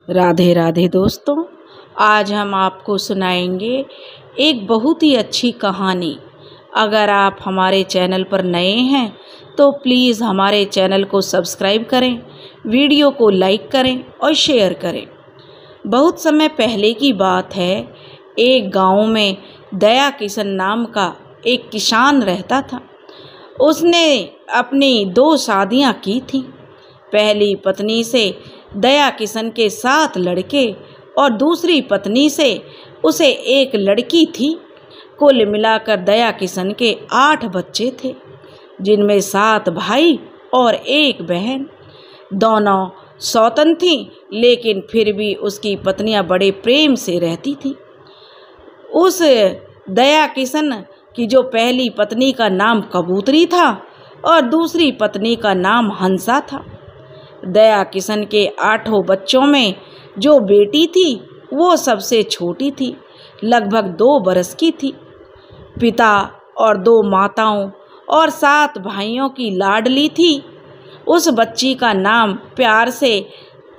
राधे राधे दोस्तों, आज हम आपको सुनाएंगे एक बहुत ही अच्छी कहानी। अगर आप हमारे चैनल पर नए हैं तो प्लीज़ हमारे चैनल को सब्सक्राइब करें, वीडियो को लाइक करें और शेयर करें। बहुत समय पहले की बात है, एक गांव में दया किशन नाम का एक किसान रहता था। उसने अपनी 2 शादियां की थीं। पहली पत्नी से दया किशन के 7 लड़के और दूसरी पत्नी से उसे एक लड़की थी। कुल मिलाकर दया किशन के 8 बच्चे थे, जिनमें 7 भाई और 1 बहन। दोनों सौतन थीं, लेकिन फिर भी उसकी पत्नियां बड़े प्रेम से रहती थीं। उस दया किशन की जो पहली पत्नी का नाम कबूतरी था और दूसरी पत्नी का नाम हंसा था। दया किशन के 8 बच्चों में जो बेटी थी वो सबसे छोटी थी, लगभग 2 बरस की थी। पिता और 2 माताओं और 7 भाइयों की लाडली थी। उस बच्ची का नाम प्यार से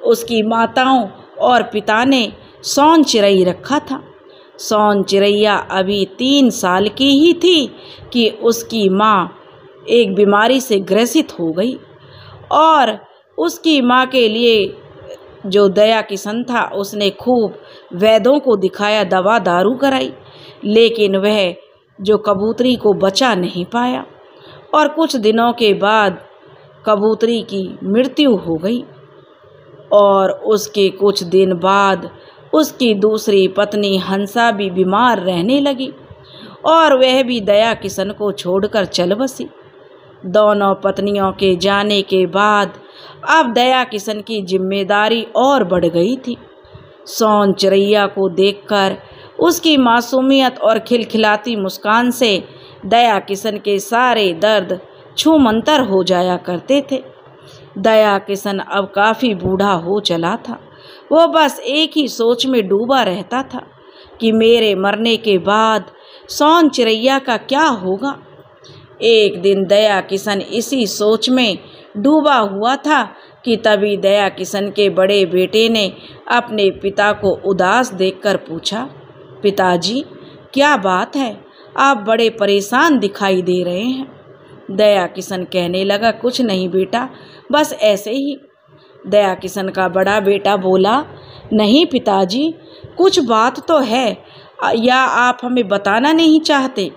उसकी माताओं और पिता ने सोन चिरई रखा था। सोन चिरैया अभी 3 साल की ही थी कि उसकी माँ एक बीमारी से ग्रसित हो गई और उसकी माँ के लिए जो दया किशन था उसने खूब वैद्यों को दिखाया, दवा दारू कराई, लेकिन वह जो कबूतरी को बचा नहीं पाया और कुछ दिनों के बाद कबूतरी की मृत्यु हो गई। और उसके कुछ दिन बाद उसकी दूसरी पत्नी हंसा भी बीमार रहने लगी और वह भी दया किशन को छोड़कर चल बसी। दोनों पत्नियों के जाने के बाद अब दया किशन की जिम्मेदारी और बढ़ गई थी। सोन चिरैया को देखकर उसकी मासूमियत और खिलखिलाती मुस्कान से दया किशन के सारे दर्द छूमंतर हो जाया करते थे। दया किशन अब काफ़ी बूढ़ा हो चला था। वो बस एक ही सोच में डूबा रहता था कि मेरे मरने के बाद सोन चिरैया का क्या होगा। एक दिन दया किशन इसी सोच में डूबा हुआ था कि तभी दया किशन के बड़े बेटे ने अपने पिता को उदास देखकर पूछा, पिताजी क्या बात है, आप बड़े परेशान दिखाई दे रहे हैं। दया किशन कहने लगा, कुछ नहीं बेटा, बस ऐसे ही। दया किशन का बड़ा बेटा बोला, नहीं पिताजी, कुछ बात तो है, या आप हमें बताना नहीं चाहते।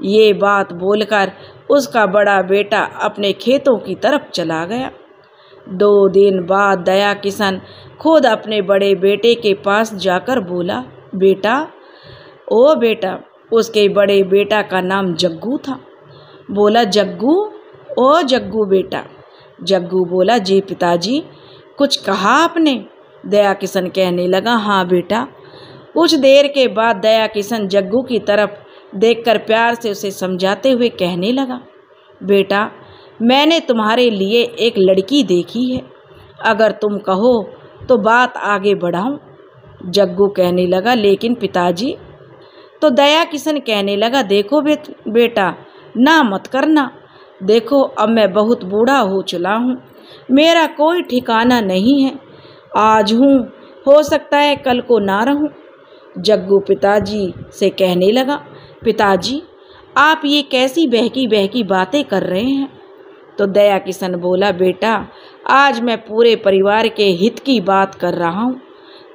ये बात बोलकर उसका बड़ा बेटा अपने खेतों की तरफ चला गया। 2 दिन बाद दया किशन खुद अपने बड़े बेटे के पास जाकर बोला, बेटा, ओ बेटा। उसके बड़े बेटा का नाम जग्गू था। बोला, जग्गू, ओ जग्गू बेटा। जग्गू बोला, जी पिताजी, कुछ कहा आपने? दया किशन कहने लगा, हाँ बेटा। कुछ देर के बाद दया किशन जग्गू की तरफ देखकर प्यार से उसे समझाते हुए कहने लगा, बेटा, मैंने तुम्हारे लिए एक लड़की देखी है, अगर तुम कहो तो बात आगे बढ़ाऊं। जग्गू कहने लगा, लेकिन पिताजी। तो दया किशन कहने लगा, देखो बेटा, ना मत करना। देखो अब मैं बहुत बूढ़ा हो चला हूँ, मेरा कोई ठिकाना नहीं है। आज हूँ, हो सकता है कल को ना रहूँ। जग्गू पिताजी से कहने लगा, पिताजी आप ये कैसी बहकी बहकी बातें कर रहे हैं। तो दया किशन बोला, बेटा, आज मैं पूरे परिवार के हित की बात कर रहा हूँ।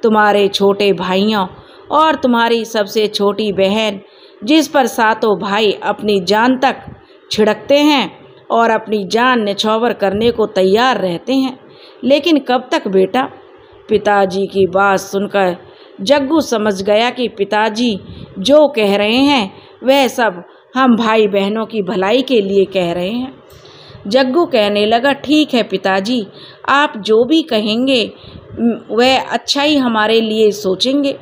तुम्हारे छोटे भाइयों और तुम्हारी सबसे छोटी बहन, जिस पर 7 भाई अपनी जान तक छिड़कते हैं और अपनी जान न्यौछावर करने को तैयार रहते हैं, लेकिन कब तक बेटा। पिताजी की बात सुनकर जग्गू समझ गया कि पिताजी जो कह रहे हैं वह सब हम भाई बहनों की भलाई के लिए कह रहे हैं। जग्गू कहने लगा, ठीक है पिताजी, आप जो भी कहेंगे वह अच्छा ही हमारे लिए सोचेंगे।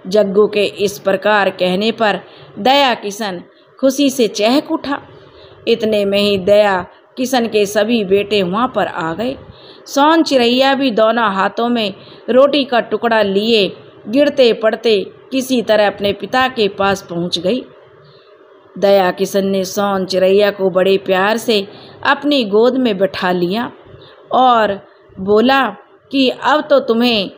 जग्गू के इस प्रकार कहने पर दया किशन खुशी से चहक उठा। इतने में ही दया किशन के सभी बेटे वहाँ पर आ गए। सोन चिरैया भी दोनों हाथों में रोटी का टुकड़ा लिए गिरते पड़ते किसी तरह अपने पिता के पास पहुँच गई। दया किशन ने सोन चिरैया को बड़े प्यार से अपनी गोद में बैठा लिया और बोला कि अब तो तुम्हें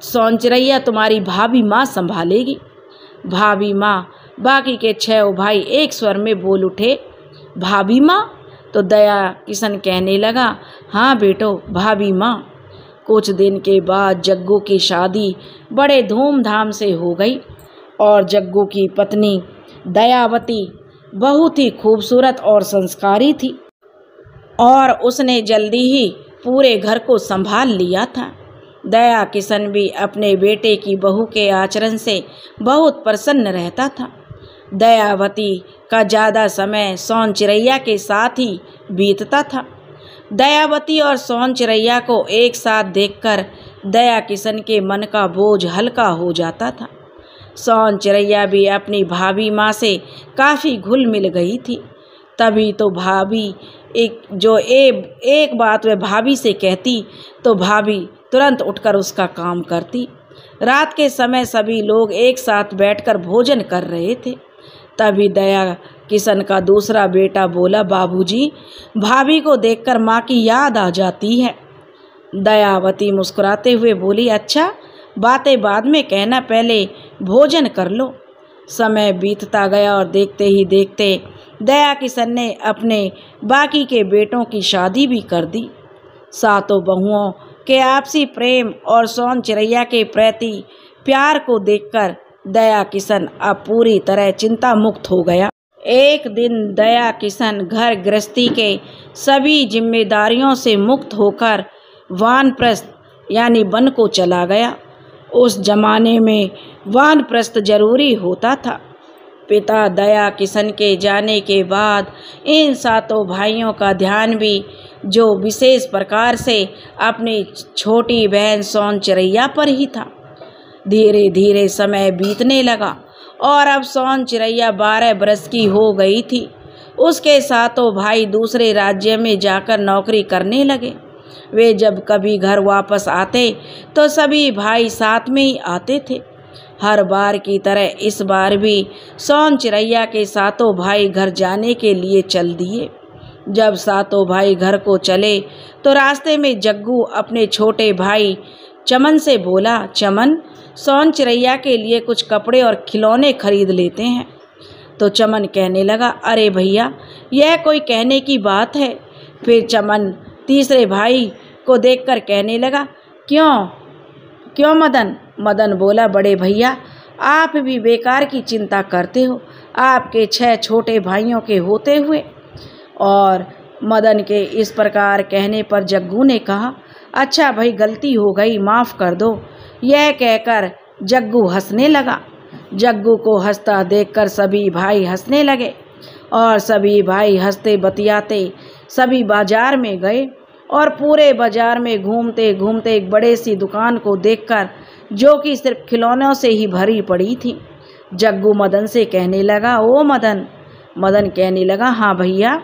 सोनचिरैया तुम्हारी भाभी माँ संभालेगी। भाभी माँ, बाकी के 6 भाई एक स्वर में बोल उठे, भाभी माँ? तो दया किशन कहने लगा, हाँ बेटो, भाभी माँ। कुछ दिन के बाद जग्गू की शादी बड़े धूमधाम से हो गई और जग्गू की पत्नी दयावती बहुत ही खूबसूरत और संस्कारी थी और उसने जल्दी ही पूरे घर को संभाल लिया था। दया किशन भी अपने बेटे की बहू के आचरण से बहुत प्रसन्न रहता था। दयावती का ज़्यादा समय सोनचिरैया के साथ ही बीतता था। दयावती और सोनचिरैया को एक साथ देखकर दया किशन के मन का बोझ हल्का हो जाता था। सोनचिरैया भी अपनी भाभी माँ से काफ़ी घुल मिल गई थी। तभी तो भाभी एक बात वह भाभी से कहती तो भाभी तुरंत उठकर उसका काम करती। रात के समय सभी लोग एक साथ बैठकर भोजन कर रहे थे। तभी दया किशन का दूसरा बेटा बोला, बाबूजी, भाभी को देखकर माँ की याद आ जाती है। दयावती मुस्कुराते हुए बोली, अच्छा, बातें बाद में कहना, पहले भोजन कर लो। समय बीतता गया और देखते ही देखते दया किशन ने अपने बाकी के बेटों की शादी भी कर दी। सातों बहुओं के आपसी प्रेम और सोनचिरैया के प्रति प्यार को देखकर दया किशन अब पूरी तरह चिंता मुक्त हो गया। एक दिन दया किशन घर गृहस्थी के सभी जिम्मेदारियों से मुक्त होकर वानप्रस्थ यानी वन को चला गया। उस जमाने में वानप्रस्थ जरूरी होता था। पिता दया किशन के जाने के बाद इन सातों भाइयों का ध्यान भी जो विशेष प्रकार से अपनी छोटी बहन सोनचिरैया पर ही था। धीरे धीरे समय बीतने लगा और अब सोनचिरैया 12 बरस की हो गई थी। उसके सातों भाई दूसरे राज्य में जाकर नौकरी करने लगे। वे जब कभी घर वापस आते तो सभी भाई साथ में ही आते थे। हर बार की तरह इस बार भी सोनचिरैया के सातों भाई घर जाने के लिए चल दिए। जब सातों भाई घर को चले तो रास्ते में जग्गू अपने छोटे भाई चमन से बोला, चमन, सोनचिरैया के लिए कुछ कपड़े और खिलौने खरीद लेते हैं। तो चमन कहने लगा, अरे भैया, यह कोई कहने की बात है। फिर चमन तीसरे भाई को देखकर कहने लगा, क्यों मदन? मदन बोला, बड़े भैया, आप भी बेकार की चिंता करते हो, आपके 6 छोटे भाइयों के होते हुए। और मदन के इस प्रकार कहने पर जग्गू ने कहा, अच्छा भाई, गलती हो गई, माफ़ कर दो। यह कहकर जग्गू हंसने लगा। जग्गू को हंसता देखकर सभी भाई हंसने लगे और सभी भाई हंसते बतियाते सभी बाजार में गए और पूरे बाजार में घूमते घूमते एक बड़े सी दुकान को देखकर, जो कि सिर्फ खिलौनों से ही भरी पड़ी थी, जग्गू मदन से कहने लगा, ओ मदन। मदन कहने लगा, हाँ भैया।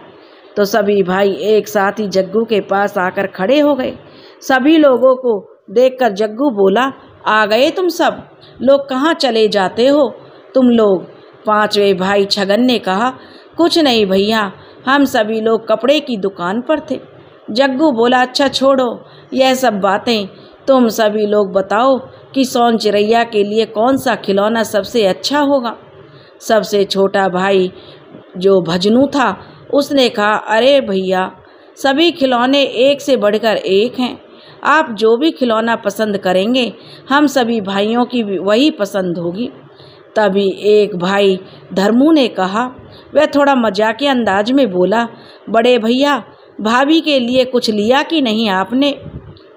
तो सभी भाई एक साथ ही जग्गू के पास आकर खड़े हो गए। सभी लोगों को देखकर जग्गू बोला, आ गए तुम सब लोग, कहाँ चले जाते हो तुम लोग? 5वें भाई छगन ने कहा, कुछ नहीं भैया, हम सभी लोग कपड़े की दुकान पर थे। जग्गू बोला, अच्छा छोड़ो यह सब बातें, तुम सभी लोग बताओ कि सोनचिरैया के लिए कौन सा खिलौना सबसे अच्छा होगा। सबसे छोटा भाई जो भजनू था उसने कहा, अरे भैया, सभी खिलौने एक से बढ़कर एक हैं, आप जो भी खिलौना पसंद करेंगे हम सभी भाइयों की वही पसंद होगी। तभी एक भाई धर्मू ने कहा, वह थोड़ा मजाकिया अंदाज में बोला, बड़े भैया, भाभी के लिए कुछ लिया कि नहीं आपने?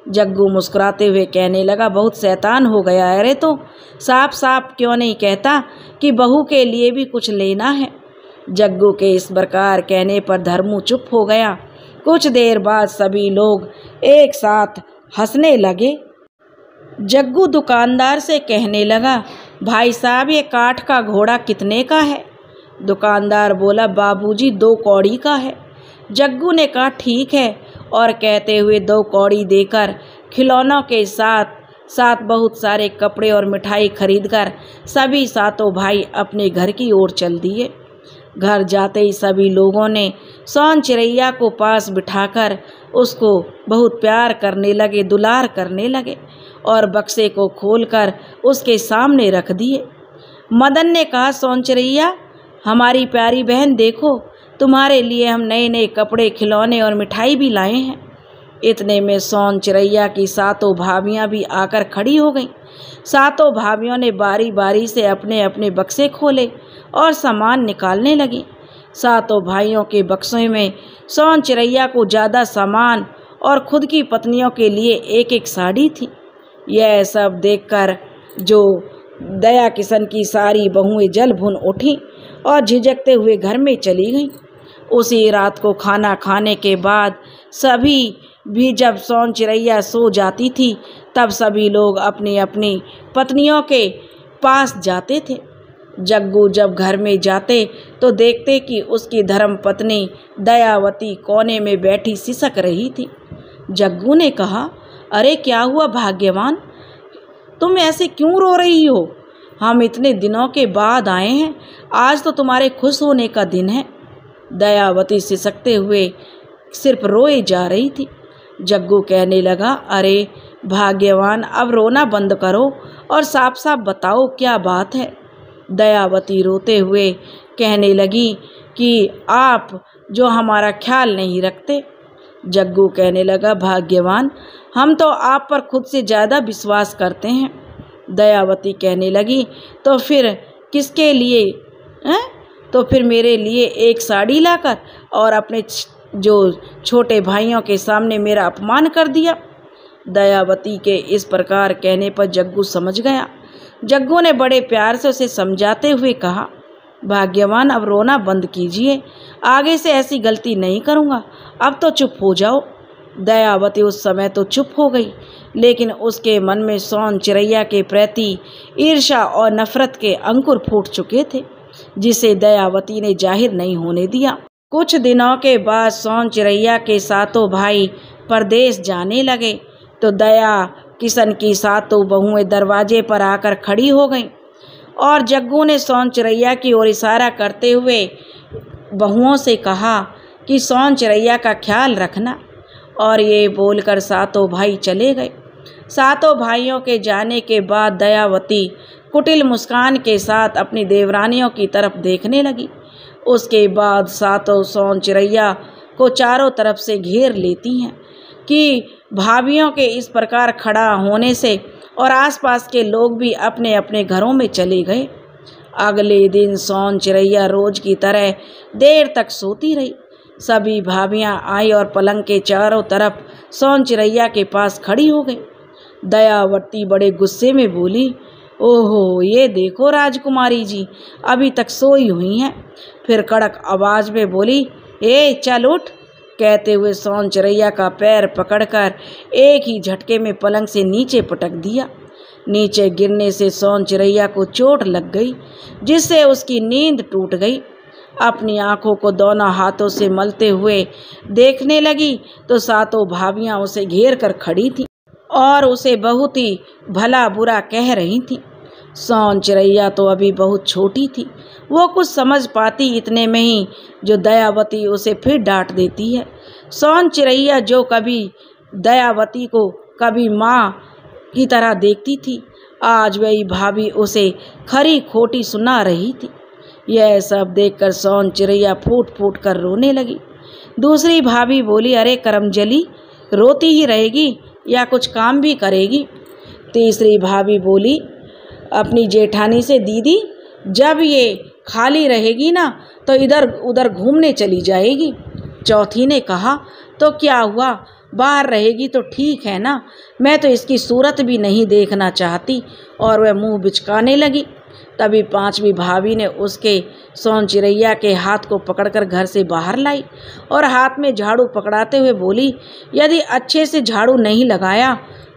जग्गू मुस्कुराते हुए कहने लगा, बहुत शैतान हो गया है रे, तो साफ साफ क्यों नहीं कहता कि बहू के लिए भी कुछ लेना है। जग्गू के इस प्रकार कहने पर धर्मू चुप हो गया। कुछ देर बाद सभी लोग एक साथ हंसने लगे। जग्गू दुकानदार से कहने लगा, भाई साहब, ये काठ का घोड़ा कितने का है? दुकानदार बोला, बाबूजी 2 कौड़ी का है। जग्गू ने कहा, ठीक है, और कहते हुए 2 कौड़ी देकर खिलौनों के साथ साथ बहुत सारे कपड़े और मिठाई खरीदकर सभी सातों भाई अपने घर की ओर चल दिए। घर जाते ही सभी लोगों ने सोनचिरैया को पास बिठाकर उसको बहुत प्यार करने लगे, दुलार करने लगे और बक्से को खोलकर उसके सामने रख दिए। मदन ने कहा, सौंचरैया हमारी प्यारी बहन, देखो तुम्हारे लिए हम नए नए कपड़े, खिलौने और मिठाई भी लाए हैं। इतने में सौंचरैया की सातों भाभियां भी आकर खड़ी हो गईं। सातों भाभियों ने बारी बारी से अपने अपने बक्से खोले और सामान निकालने लगी। सातों भाइयों के बक्सों में सौंचरैया को ज़्यादा सामान और खुद की पत्नियों के लिए एक एक साड़ी थी। यह सब देखकर जो दया किशन की सारी बहुएं जल भुन उठी और झिझकते हुए घर में चली गईं। उसी रात को खाना खाने के बाद सभी भी जब सौंचरैया सो जाती थी, तब सभी लोग अपनी अपनी पत्नियों के पास जाते थे। जग्गू जब घर में जाते तो देखते कि उसकी धर्म पत्नी दयावती कोने में बैठी सिसक रही थी। जग्गू ने कहा, अरे क्या हुआ भाग्यवान, तुम ऐसे क्यों रो रही हो? हम इतने दिनों के बाद आए हैं, आज तो तुम्हारे खुश होने का दिन है। दयावती सिसकते हुए सिर्फ रोए जा रही थी। जग्गू कहने लगा, अरे भाग्यवान, अब रोना बंद करो और साफ साफ बताओ क्या बात है। दयावती रोते हुए कहने लगी कि आप जो हमारा ख्याल नहीं रखते। जग्गू कहने लगा, भाग्यवान, हम तो आप पर खुद से ज़्यादा विश्वास करते हैं। दयावती कहने लगी, तो फिर किसके लिए हैं? तो फिर मेरे लिए एक साड़ी लाकर और अपने जो छोटे भाइयों के सामने मेरा अपमान कर दिया। दयावती के इस प्रकार कहने पर जग्गू समझ गया। जग्गू ने बड़े प्यार से उसे समझाते हुए कहा, भाग्यवान, अब रोना बंद कीजिए, आगे से ऐसी गलती नहीं करूँगा, अब तो चुप हो जाओ। दयावती उस समय तो चुप हो गई, लेकिन उसके मन में सौंचरैया के प्रति ईर्ष्या और नफरत के अंकुर फूट चुके थे, जिसे दयावती ने जाहिर नहीं होने दिया। कुछ दिनों के बाद सौंचरैया के सातों भाई परदेश जाने लगे तो दया किशन की सातों बहुएं दरवाजे पर आकर खड़ी हो गईं और जग्गू ने सौंचरैया की ओर इशारा करते हुए बहुओं से कहा कि सौंचरैया का ख्याल रखना, और ये बोलकर सातों भाई चले गए। सातों भाइयों के जाने के बाद दयावती कुटिल मुस्कान के साथ अपनी देवरानियों की तरफ देखने लगी। उसके बाद सातों सौंचरैया को चारों तरफ से घेर लेती हैं कि भाभियों के इस प्रकार खड़ा होने से और आसपास के लोग भी अपने अपने घरों में चले गए। अगले दिन सौंचरैया रोज की तरह देर तक सोती रही। सभी भाभियां आई और पलंग के चारों तरफ सौंचरैया के पास खड़ी हो गई। दयावती बड़े गुस्से में बोली, ओहो, ये देखो राजकुमारी जी अभी तक सोई हुई हैं। फिर कड़क आवाज में बोली, ए चल उठ। कहते हुए सौंचरैया का पैर पकड़कर एक ही झटके में पलंग से नीचे पटक दिया। नीचे गिरने से सौंचरैया को चोट लग गई, जिससे उसकी नींद टूट गई। अपनी आंखों को दोनों हाथों से मलते हुए देखने लगी तो सातों भाभियां उसे घेर कर खड़ी थीं और उसे बहुत ही भला बुरा कह रही थीं। सौंचरैया तो अभी बहुत छोटी थी, वो कुछ समझ पाती इतने में ही जो दयावती उसे फिर डांट देती है। सौंचरैया जो कभी दयावती को कभी माँ की तरह देखती थी, आज वही भाभी उसे खरी खोटी सुना रही थी। यह सब देखकर सौंचरैया फूट फूट कर रोने लगी। दूसरी भाभी बोली, अरे करमजली, रोती ही रहेगी या कुछ काम भी करेगी। तीसरी भाभी बोली अपनी जेठानी से, दीदी जब ये खाली रहेगी ना तो इधर उधर घूमने चली जाएगी। चौथी ने कहा, तो क्या हुआ, बाहर रहेगी तो ठीक है ना, मैं तो इसकी सूरत भी नहीं देखना चाहती। और वह मुंह बिचकाने लगी। तभी पांचवी भाभी ने उसके सौंचरैया के हाथ को पकड़कर घर से बाहर लाई और हाथ में झाड़ू पकड़ाते हुए बोली, यदि अच्छे से झाड़ू नहीं लगाया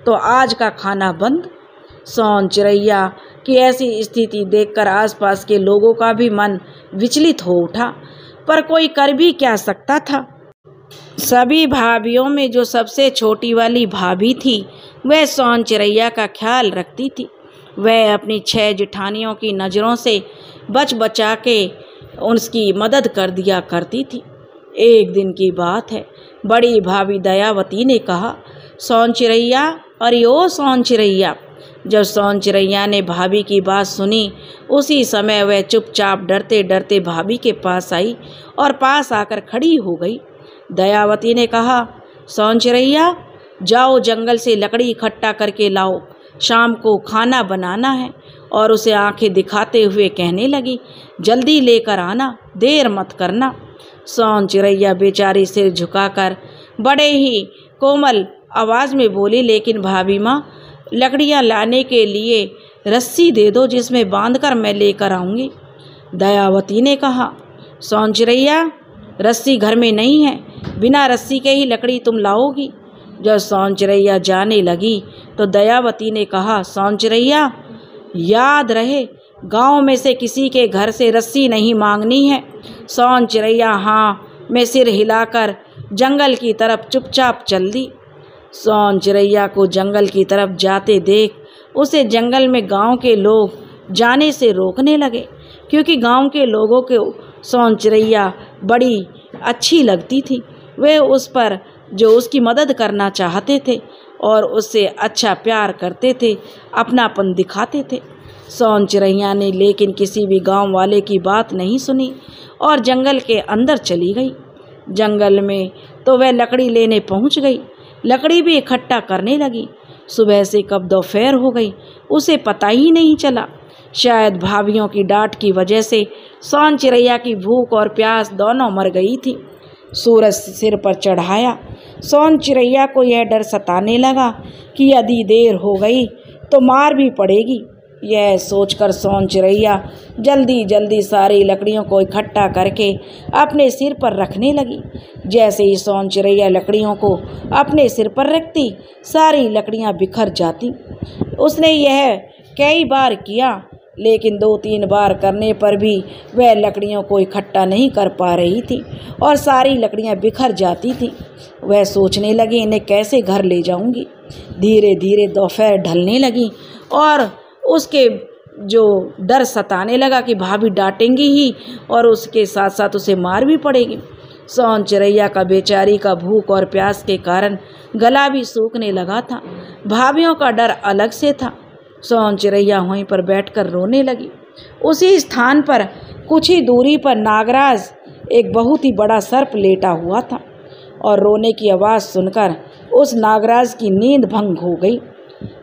तो आज का खाना बंद। सौंचरैया की ऐसी स्थिति देखकर आसपास के लोगों का भी मन विचलित हो उठा, पर कोई कर भी क्या सकता था। सभी भाभियों में जो सबसे छोटी वाली भाभी थी वह सौंचरैया का ख्याल रखती थी। वह अपनी 6 जेठानियों की नज़रों से बच बचा के उसकी मदद कर दिया करती थी। एक दिन की बात है, बड़ी भाभी दयावती ने कहा, सौंचरैया और यो सोन चिरैया। जब सोन चिरैया ने भाभी की बात सुनी, उसी समय वह चुपचाप डरते डरते भाभी के पास आई और पास आकर खड़ी हो गई। दयावती ने कहा, सोन चिरैया, जाओ जंगल से लकड़ी इकट्ठा करके लाओ, शाम को खाना बनाना है। और उसे आंखें दिखाते हुए कहने लगी, जल्दी लेकर आना, देर मत करना। सोन चिरैया बेचारी सिर झुकाकर बड़े ही कोमल आवाज़ में बोली, लेकिन भाभी माँ, लकड़ियाँ लाने के लिए रस्सी दे दो जिसमें बांधकर मैं लेकर आऊँगी। दयावती ने कहा, सोन चिरैया, रस्सी घर में नहीं है, बिना रस्सी के ही लकड़ी तुम लाओगी। जब सोन चिरैया जाने लगी तो दयावती ने कहा, सोन चिरैया, याद रहे, गांव में से किसी के घर से रस्सी नहीं मांगनी है। सोन चिरैया हाँ में सिर हिलाकर जंगल की तरफ चुपचाप चल दी। सोन चिरैया को जंगल की तरफ जाते देख उसे जंगल में गांव के लोग जाने से रोकने लगे, क्योंकि गांव के लोगों को सोन चिरैया बड़ी अच्छी लगती थी। वे उस पर जो उसकी मदद करना चाहते थे और उससे अच्छा प्यार करते थे, अपनापन दिखाते थे। सोन चिरैया ने लेकिन किसी भी गांव वाले की बात नहीं सुनी और जंगल के अंदर चली गई। जंगल में तो वह लकड़ी लेने पहुंच गई, लकड़ी भी इकट्ठा करने लगी। सुबह से कब दोपहर हो गई उसे पता ही नहीं चला। शायद भाभियों की डांट की वजह से सोन चिरैया की भूख और प्यास दोनों मर गई थी। सूरज सिर पर चढ़ाया सोन चिरैया को यह डर सताने लगा कि यदि देर हो गई तो मार भी पड़ेगी। यह सोचकर सोन चिरैया जल्दी जल्दी सारी लकड़ियों को इकट्ठा करके अपने सिर पर रखने लगी। जैसे ही सोन चिरैया लकड़ियों को अपने सिर पर रखती, सारी लकड़ियां बिखर जाती। उसने यह कई बार किया, लेकिन 2-3 बार करने पर भी वह लकड़ियों को इकट्ठा नहीं कर पा रही थी और सारी लकड़ियां बिखर जाती थी। वह सोचने लगी, इन्हें कैसे घर ले जाऊंगी। धीरे धीरे दोपहर ढलने लगी और उसके जो डर सताने लगा कि भाभी डांटेंगी ही और उसके साथ साथ उसे मार भी पड़ेगी। सोन चिरैया का बेचारी का भूख और प्यास के कारण गला भी सूखने लगा था। भाभियों का डर अलग से था। सोन चिरैया वहीं पर बैठकर रोने लगी। उसी स्थान पर कुछ ही दूरी पर नागराज एक बहुत ही बड़ा सर्प लेटा हुआ था और रोने की आवाज़ सुनकर उस नागराज की नींद भंग हो गई।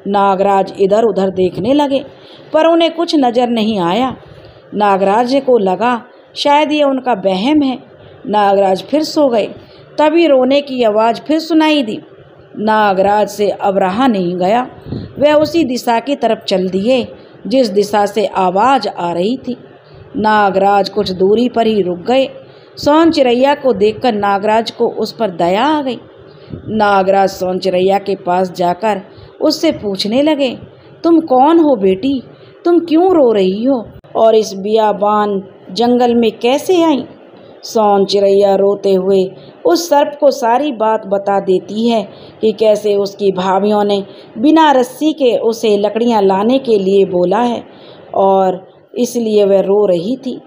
नागराज इधर उधर देखने लगे पर उन्हें कुछ नज़र नहीं आया। नागराज को लगा शायद ये उनका वहम है। नागराज फिर सो गए। तभी रोने की आवाज़ फिर सुनाई दी। नागराज से अब रहा नहीं गया। वह उसी दिशा की तरफ चल दिए जिस दिशा से आवाज़ आ रही थी। नागराज कुछ दूरी पर ही रुक गए। सोन चिरैया को देखकर नागराज को उस पर दया आ गई। नागराज सोन चिरैया के पास जाकर उससे पूछने लगे, तुम कौन हो बेटी? तुम क्यों रो रही हो और इस बियाबान जंगल में कैसे आई? सोन चिरैया रोते हुए उस सर्प को सारी बात बता देती है कि कैसे उसकी भाभियों ने बिना रस्सी के उसे लकड़ियां लाने के लिए बोला है और इसलिए वह रो रही थी।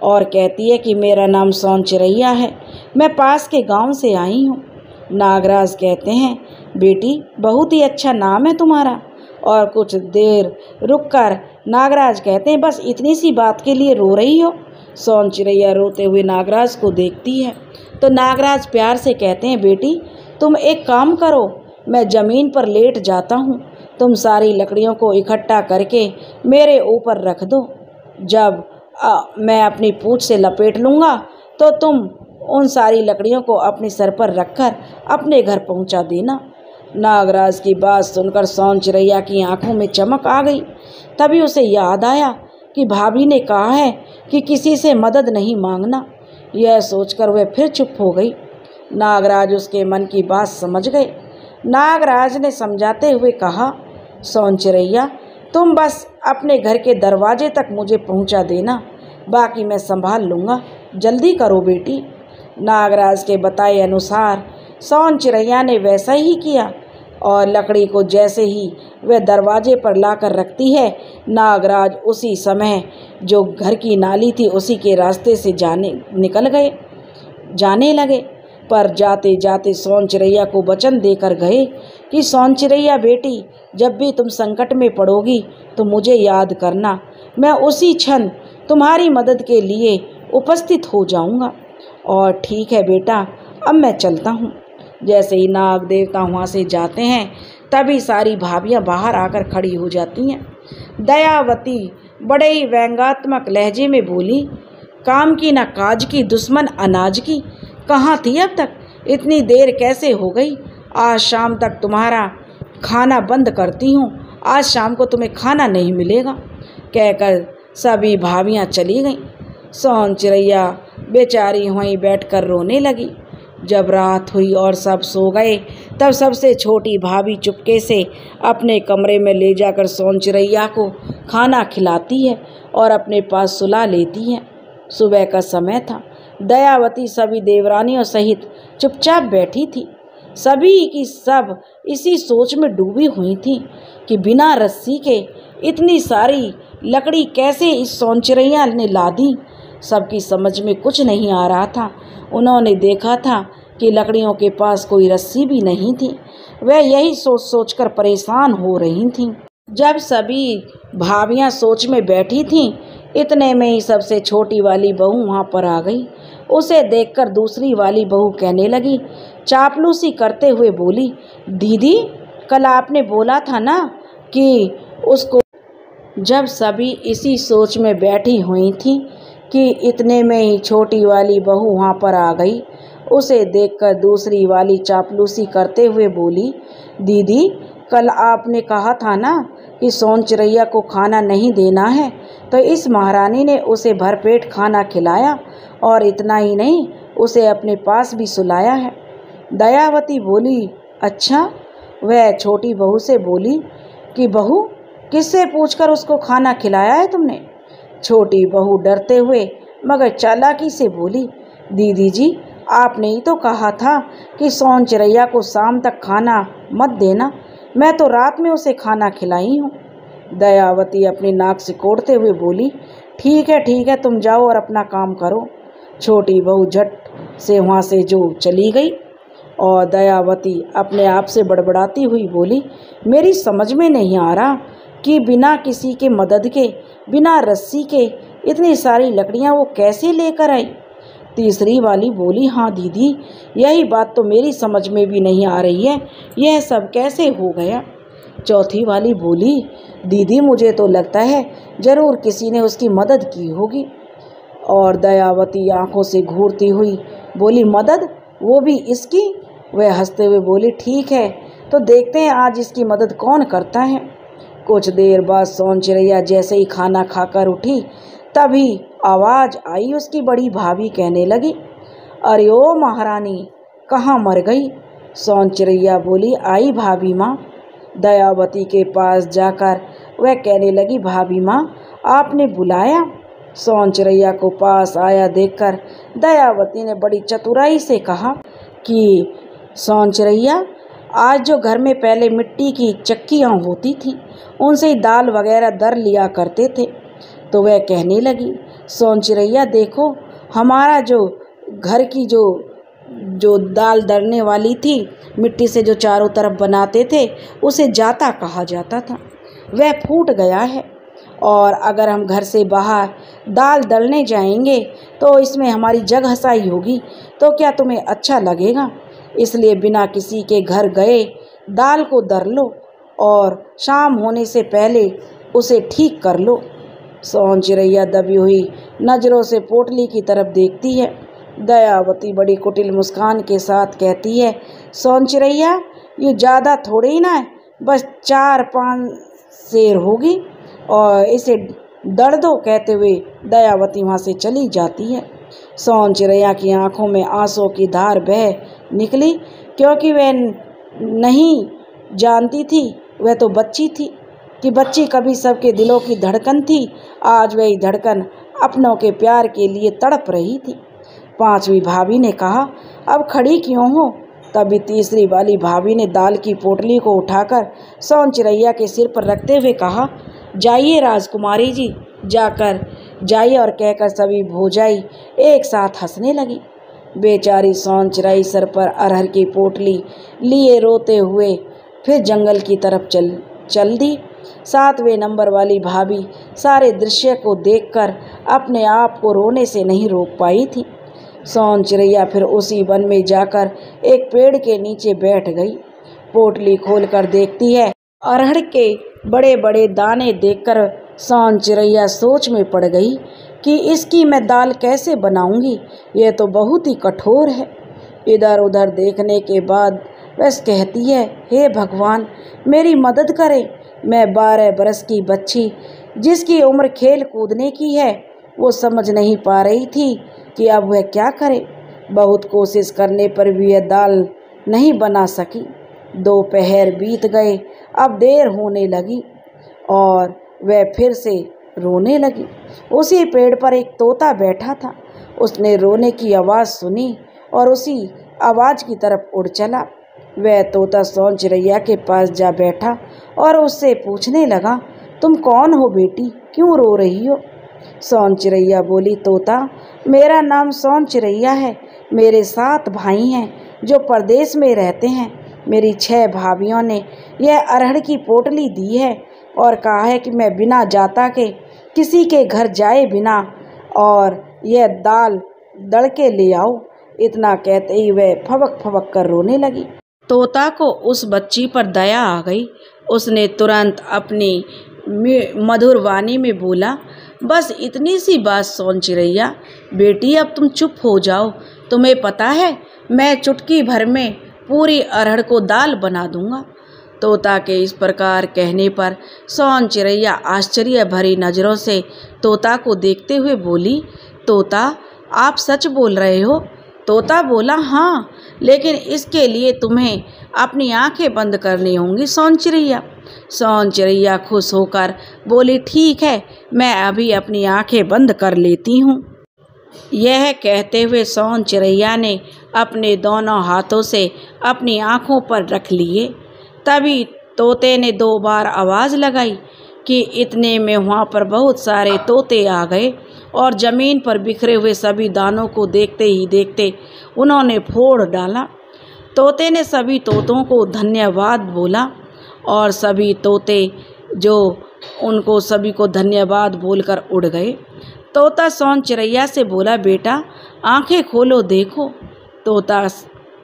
और कहती है कि मेरा नाम सोन चिरैया है, मैं पास के गांव से आई हूँ। नागराज कहते हैं, बेटी बहुत ही अच्छा नाम है तुम्हारा। और कुछ देर रुककर नागराज कहते हैं, बस इतनी सी बात के लिए रो रही हो? सोन चिरैया रोते हुए नागराज को देखती है तो नागराज प्यार से कहते हैं, बेटी तुम एक काम करो, मैं ज़मीन पर लेट जाता हूँ, तुम सारी लकड़ियों को इकट्ठा करके मेरे ऊपर रख दो। जब मैं अपनी पूँछ से लपेट लूँगा तो तुम उन सारी लकड़ियों को अपने सर पर रखकर अपने घर पहुँचा देना। नागराज की बात सुनकर सोन चिरैया की आंखों में चमक आ गई। तभी उसे याद आया कि भाभी ने कहा है कि किसी से मदद नहीं मांगना। यह सोचकर वह फिर चुप हो गई। नागराज उसके मन की बात समझ गए। नागराज ने समझाते हुए कहा, सोन चिरैया तुम बस अपने घर के दरवाजे तक मुझे पहुंचा देना, बाकी मैं संभाल लूँगा, जल्दी करो बेटी। नागराज के बताए अनुसार सोन चिरैया ने वैसा ही किया और लकड़ी को जैसे ही वह दरवाजे पर लाकर रखती है, नागराज उसी समय जो घर की नाली थी उसी के रास्ते से जाने लगे। पर जाते जाते सोन चिरैया को वचन देकर गए कि सौंचिरैया बेटी, जब भी तुम संकट में पड़ोगी तो मुझे याद करना, मैं उसी क्षण तुम्हारी मदद के लिए उपस्थित हो जाऊंगा। और ठीक है बेटा, अब मैं चलता हूँ। जैसे ही नाग देवता वहाँ से जाते हैं तभी सारी भाभियाँ बाहर आकर खड़ी हो जाती हैं। दयावती बड़े ही व्यंग्यात्मक लहजे में बोली, काम की ना काज की, दुश्मन अनाज की, कहाँ थी अब तक? इतनी देर कैसे हो गई? आज शाम तक तुम्हारा खाना बंद करती हूँ, आज शाम को तुम्हें खाना नहीं मिलेगा। कहकर सभी भाभियाँ चली गईं। सौंचिरैया बेचारी वहीं बैठकर रोने लगी। जब रात हुई और सब सो गए तब सबसे छोटी भाभी चुपके से अपने कमरे में ले जाकर सौंचिरैया को खाना खिलाती है और अपने पास सुला लेती है। सुबह का समय था। दयावती सभी देवरानियों सहित चुपचाप बैठी थी। सभी की सब इसी सोच में डूबी हुई थी कि बिना रस्सी के इतनी सारी लकड़ी कैसे इस सौंचिरैया ने ला दी। सबकी समझ में कुछ नहीं आ रहा था। उन्होंने देखा था कि लकड़ियों के पास कोई रस्सी भी नहीं थी। वह यही सोच सोचकर परेशान हो रही थीं। जब सभी भाभियां सोच में बैठी थीं, इतने में ही सबसे छोटी वाली बहू वहां पर आ गई। उसे देखकर दूसरी वाली बहू कहने लगी, चापलूसी करते हुए बोली, दीदी, कल आपने बोला था ना कि उसको। जब सभी इसी सोच में बैठी हुई थी कि इतने में ही छोटी वाली बहू वहाँ पर आ गई। उसे देखकर दूसरी वाली चापलूसी करते हुए बोली, दीदी, कल आपने कहा था ना कि सौंचिरैया को खाना नहीं देना है, तो इस महारानी ने उसे भरपेट खाना खिलाया और इतना ही नहीं, उसे अपने पास भी सुलाया है। दयावती बोली, अच्छा? वह छोटी बहू से बोली कि बहू, किससे पूछकर उसको खाना खिलाया है तुमने? छोटी बहू डरते हुए मगर चालाकी से बोली, दीदी जी, आपने ही तो कहा था कि सौंचिरैया को शाम तक खाना मत देना, मैं तो रात में उसे खाना खिलाई हूँ। दयावती अपनी नाक सिकोड़ते हुए बोली, ठीक है, तुम जाओ और अपना काम करो। छोटी बहू झट से वहाँ से जो चली गई और दयावती अपने आप से बड़बड़ाती हुई बोली, मेरी समझ में नहीं आ रहा कि बिना किसी के मदद के, बिना रस्सी के इतनी सारी लकड़ियाँ वो कैसे लेकर आई। तीसरी वाली बोली, हाँ दीदी, यही बात तो मेरी समझ में भी नहीं आ रही है, यह सब कैसे हो गया। चौथी वाली बोली, दीदी, मुझे तो लगता है जरूर किसी ने उसकी मदद की होगी। और दयावती आंखों से घूरती हुई बोली, मदद? वो भी इसकी? वह हंसते हुए बोली, ठीक है, तो देखते हैं आज इसकी मदद कौन करता है। कुछ देर बाद सौंचिरैया जैसे ही खाना खाकर उठी तभी आवाज़ आई उसकी बड़ी भाभी कहने लगी, अरे ओ महारानी, कहाँ मर गई? सौंचिरैया बोली, आई भाभी माँ। दयावती के पास जाकर वह कहने लगी, भाभी माँ, आपने बुलाया? सौंचिरैया को पास आया देखकर दयावती ने बड़ी चतुराई से कहा कि सौंचिरैया, आज जो घर में पहले मिट्टी की चक्कियाँ होती थीं, उनसे ही दाल वगैरह दर लिया करते थे। तो वह कहने लगी, सौंचिरैया देखो, हमारा जो घर की जो दाल दरने वाली थी, मिट्टी से जो चारों तरफ बनाते थे, उसे जाता कहा जाता था, वह फूट गया है। और अगर हम घर से बाहर दाल दलने जाएंगे तो इसमें हमारी जगहसाई होगी, तो क्या तुम्हें अच्छा लगेगा? इसलिए बिना किसी के घर गए दाल को दर लो और शाम होने से पहले उसे ठीक कर लो। सौंचिरैया दबी हुई नज़रों से पोटली की तरफ देखती है। दयावती बड़ी कुटिल मुस्कान के साथ कहती है, सौंचिरैया, ये ज़्यादा थोड़े ही ना है, बस 4-5 सेर होगी और इसे दर दो। कहते हुए दयावती वहाँ से चली जाती है। सौंचिरैया की आंखों में आंसू की धार बह निकली, क्योंकि वह नहीं जानती थी, वह तो बच्ची थी कि बच्ची कभी सबके दिलों की धड़कन थी। आज वही धड़कन अपनों के प्यार के लिए तड़प रही थी। पांचवी भाभी ने कहा, अब खड़ी क्यों हो? तभी तीसरी वाली भाभी ने दाल की पोटली को उठाकर सौंचिरैया के सिर पर रखते हुए कहा, जाइए राजकुमारी जी, जाकर जाइए। और कहकर सभी भौजाई एक साथ हंसने लगी। बेचारी सौंचिरैया सर पर अरहर की पोटली लिए रोते हुए फिर जंगल की तरफ चल दी। 7वें नंबर वाली भाभी सारे दृश्य को देखकर अपने आप को रोने से नहीं रोक पाई थी। सोन चिड़ैया फिर उसी वन में जाकर एक पेड़ के नीचे बैठ गई। पोटली खोलकर देखती है। अरहर के बड़े बड़े दाने देखकर सोन चिड़ैया सोच में पड़ गई कि इसकी मैं दाल कैसे बनाऊंगी, यह तो बहुत ही कठोर है। इधर उधर देखने के बाद वह कहती है, हे भगवान मेरी मदद करें, मैं 12 बरस की बच्ची जिसकी उम्र खेल कूदने की है, वो समझ नहीं पा रही थी कि अब वह क्या करे। बहुत कोशिश करने पर भी यह दाल नहीं बना सकी। 2 पहर बीत गए। अब देर होने लगी और वह फिर से रोने लगी। उसी पेड़ पर एक तोता बैठा था। उसने रोने की आवाज़ सुनी और उसी आवाज़ की तरफ उड़ चला। वह तोता सोन चिड़ैया के पास जा बैठा और उससे पूछने लगा, तुम कौन हो बेटी, क्यों रो रही हो? सोन चिड़ैया बोली, तोता मेरा नाम सोन चिड़ैया है। मेरे 7 भाई हैं जो परदेश में रहते हैं। मेरी 6 भाभियों ने यह अरहर की पोटली दी है और कहा है कि मैं बिना जाता के किसी के घर जाए बिना और यह दाल दड़ के ले आओ। इतना कहते ही वह फबक फबक कर रोने लगी। तोता को उस बच्ची पर दया आ गई। उसने तुरंत अपनी मधुर वाणी में बोला, बस इतनी सी बात सोन चिड़ैया, बेटी अब तुम चुप हो जाओ। तुम्हें पता है मैं चुटकी भर में पूरी अरहर को दाल बना दूंगा। तोता के इस प्रकार कहने पर सोन चिड़ैया आश्चर्य भरी नज़रों से तोता को देखते हुए बोली, तोता आप सच बोल रहे हो? तोता बोला, हाँ, लेकिन इसके लिए तुम्हें अपनी आंखें बंद करनी होंगी सोन चिड़ैया। सोन चिड़ैया खुश होकर बोली, ठीक है, मैं अभी अपनी आंखें बंद कर लेती हूँ। यह कहते हुए सोन चिड़ैया ने अपने दोनों हाथों से अपनी आंखों पर रख लिए। तभी तोते ने 2 बार आवाज़ लगाई कि इतने में वहाँ पर बहुत सारे तोते आ गए और ज़मीन पर बिखरे हुए सभी दानों को देखते ही देखते उन्होंने फोड़ डाला। तोते ने सभी तोतों को धन्यवाद बोला और सभी तोते जो उनको सभी को धन्यवाद बोलकर उड़ गए। तोता सोन चिड़ैया से बोला, बेटा आंखें खोलो देखो। तोता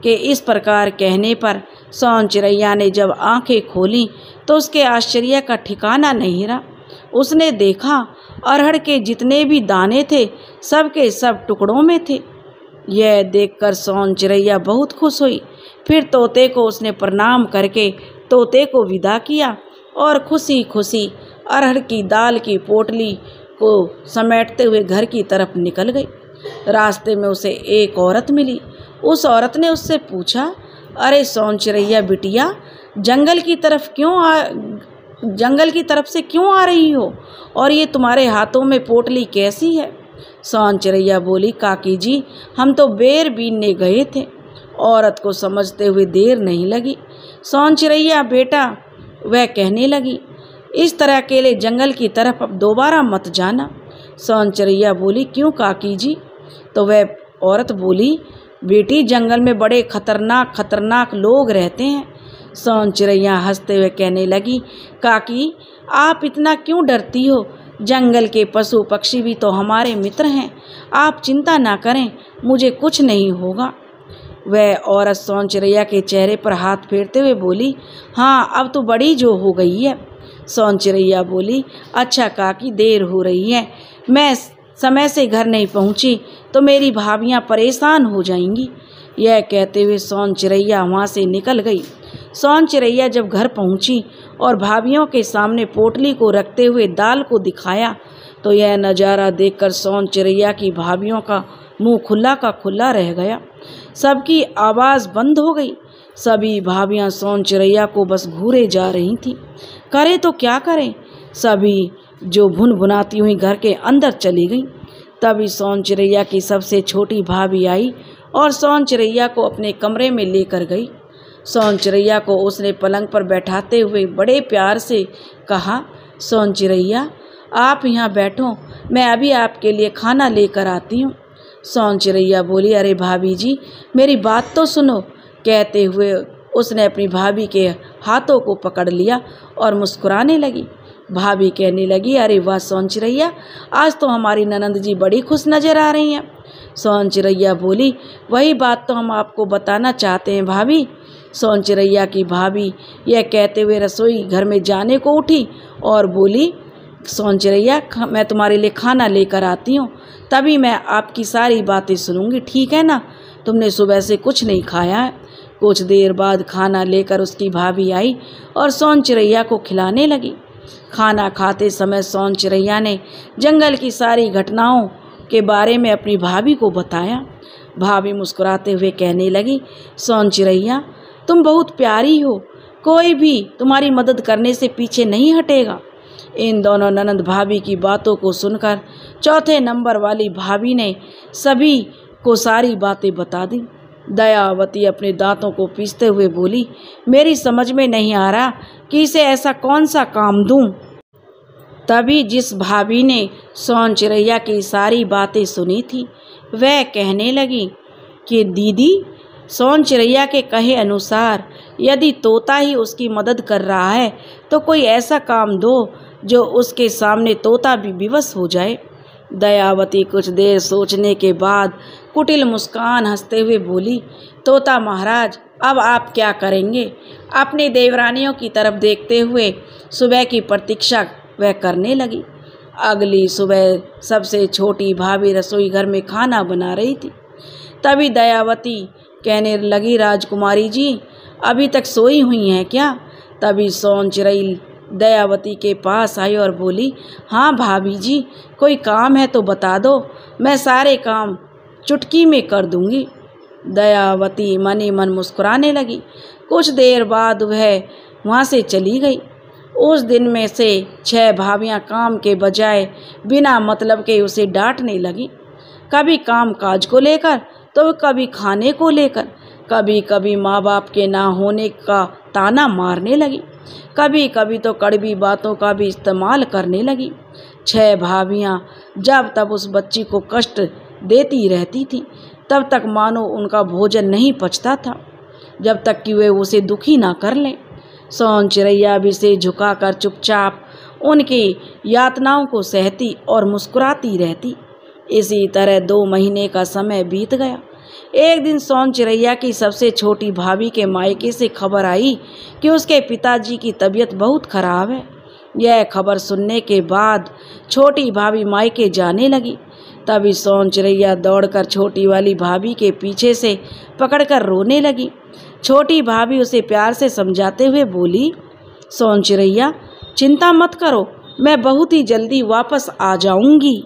के इस प्रकार कहने पर सोन चिड़ैया ने जब आंखें खोली तो उसके आश्चर्य का ठिकाना नहीं रहा। उसने देखा अरहर के जितने भी दाने थे सब के सब टुकड़ों में थे। यह देखकर सोन चिड़ैया बहुत खुश हुई। फिर तोते को उसने प्रणाम करके तोते को विदा किया और खुशी खुशी अरहर की दाल की पोटली को समेटते हुए घर की तरफ निकल गई। रास्ते में उसे एक औरत मिली। उस औरत ने उससे पूछा, अरे सोन चिड़ैया बिटिया, जंगल की तरफ से क्यों आ रही हो और ये तुम्हारे हाथों में पोटली कैसी है? सोन चिड़ैया बोली, काकी जी हम तो बेर बीनने गए थे। औरत को समझते हुए देर नहीं लगी। सोन चिड़ैया बेटा, वह कहने लगी, इस तरह अकेले जंगल की तरफ अब दोबारा मत जाना। सोन चिड़ैया बोली, क्यों काकी जी? तो वह औरत बोली, बेटी जंगल में बड़े खतरनाक लोग रहते हैं। सोन चिड़ैया हंसते हुए कहने लगी, काकी आप इतना क्यों डरती हो? जंगल के पशु पक्षी भी तो हमारे मित्र हैं। आप चिंता ना करें, मुझे कुछ नहीं होगा। वह औरत सोन चिड़ैया के चेहरे पर हाथ फेरते हुए बोली, हाँ अब तो बड़ी जो हो गई है। सोन चिड़ैया बोली, अच्छा काकी देर हो रही है, मैं समय से घर नहीं पहुंची तो मेरी भाभियां परेशान हो जाएंगी। यह कहते हुए सोन चिड़ैया वहाँ से निकल गई। सोन चिड़ैया जब घर पहुंची और भाभियों के सामने पोटली को रखते हुए दाल को दिखाया तो यह नज़ारा देखकर सोन चिड़ैया की भाभियों का मुंह खुला का खुला रह गया। सबकी आवाज़ बंद हो गई। सभी भाभियां सोन चिड़ैया को बस घूरे जा रही थीं। करें तो क्या करें? सभी जो भुनभुनाती हुई घर के अंदर चली गईं। तभी सोन चिड़ैया की सबसे छोटी भाभी आई और सोन चिड़ैया को अपने कमरे में लेकर गई। सोन चिड़ैया को उसने पलंग पर बैठाते हुए बड़े प्यार से कहा, सोन चिड़ैया आप यहाँ बैठो, मैं अभी आपके लिए खाना लेकर आती हूँ। सोन चिड़ैया बोली, अरे भाभी जी मेरी बात तो सुनो। कहते हुए उसने अपनी भाभी के हाथों को पकड़ लिया और मुस्कुराने लगी। भाभी कहने लगी, अरे वाह सोन चिरैया, आज तो हमारी ननंद जी बड़ी खुश नज़र आ रही हैं। सोन चिरैया बोली, वही बात तो हम आपको बताना चाहते हैं भाभी। सोन चिरैया की भाभी यह कहते हुए रसोई घर में जाने को उठी और बोली, सोन चिरैया, मैं तुम्हारे लिए खाना लेकर आती हूँ, तभी मैं आपकी सारी बातें सुनूंगी, ठीक है ना? तुमने सुबह से कुछ नहीं खाया है। कुछ देर बाद खाना लेकर उसकी भाभी आई और सोन चिरैया को खिलाने लगी। खाना खाते समय सोन चिरैया ने जंगल की सारी घटनाओं के बारे में अपनी भाभी को बताया। भाभी मुस्कुराते हुए कहने लगी, सोन चिरैया, तुम बहुत प्यारी हो, कोई भी तुम्हारी मदद करने से पीछे नहीं हटेगा। इन दोनों ननंद भाभी की बातों को सुनकर चौथे नंबर वाली भाभी ने सभी को सारी बातें बता दी। दयावती अपने दांतों को पीसते हुए बोली, मेरी समझ में नहीं आ रहा कि इसे ऐसा कौन सा काम दूं। तभी जिस भाभी ने सोन चिरैया की सारी बातें सुनी थी वह कहने लगी कि दीदी, सोन चिरैया के कहे अनुसार यदि तोता ही उसकी मदद कर रहा है तो कोई ऐसा काम दो जो उसके सामने तोता भी विवश हो जाए। दयावती कुछ देर सोचने के बाद कुटिल मुस्कान हंसते हुए बोली, तोता महाराज, अब आप क्या करेंगे? अपनी देवरानियों की तरफ देखते हुए सुबह की प्रतीक्षा वह करने लगी। अगली सुबह सबसे छोटी भाभी रसोई घर में खाना बना रही थी। तभी दयावती कहने लगी, राजकुमारी जी, अभी तक सोई हुई हैं क्या? तभी सोन चिरई दयावती के पास आई और बोली, हाँ भाभी जी, कोई काम है तो बता दो, मैं सारे काम चुटकी में कर दूंगी। दयावती मन ही मन मुस्कुराने लगी। कुछ देर बाद वह वहाँ से चली गई। उस दिन में से 6 भाभियाँ काम के बजाय बिना मतलब के उसे डांटने लगी, कभी काम काज को लेकर तो कभी खाने को लेकर, कभी कभी माँ बाप के ना होने का ताना मारने लगी, कभी कभी तो कड़वी बातों का भी इस्तेमाल करने लगी। 6 भाभियाँ जब तब उस बच्ची को कष्ट देती रहती थी, तब तक मानो उनका भोजन नहीं पचता था, जब तक कि वे उसे दुखी ना कर लें। सोन चिरैया भी से झुकाकर चुपचाप उनकी यातनाओं को सहती और मुस्कुराती रहती। इसी तरह 2 महीने का समय बीत गया। एक दिन सोन चिरैया की सबसे छोटी भाभी के मायके से खबर आई कि उसके पिताजी की तबीयत बहुत खराब है। यह खबर सुनने के बाद छोटी भाभी मायके जाने लगी। तभी सोन चिरैया दौड़कर छोटी वाली भाभी के पीछे से पकड़कर रोने लगी। छोटी भाभी उसे प्यार से समझाते हुए बोली, सोन चिरैया, चिंता मत करो, मैं बहुत ही जल्दी वापस आ जाऊंगी।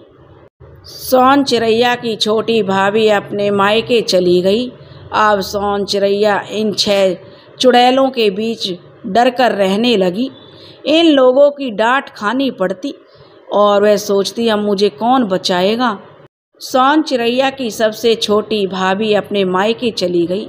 सोन चिरैया की छोटी भाभी अपने मायके चली गई। अब सोन चिरैया इन 6 चुड़ैलों के बीच डर कर रहने लगी। इन लोगों की डांट खानी पड़ती और वह सोचती, अब मुझे कौन बचाएगा। सोन चिरैया की सबसे छोटी भाभी अपने मायके चली गई।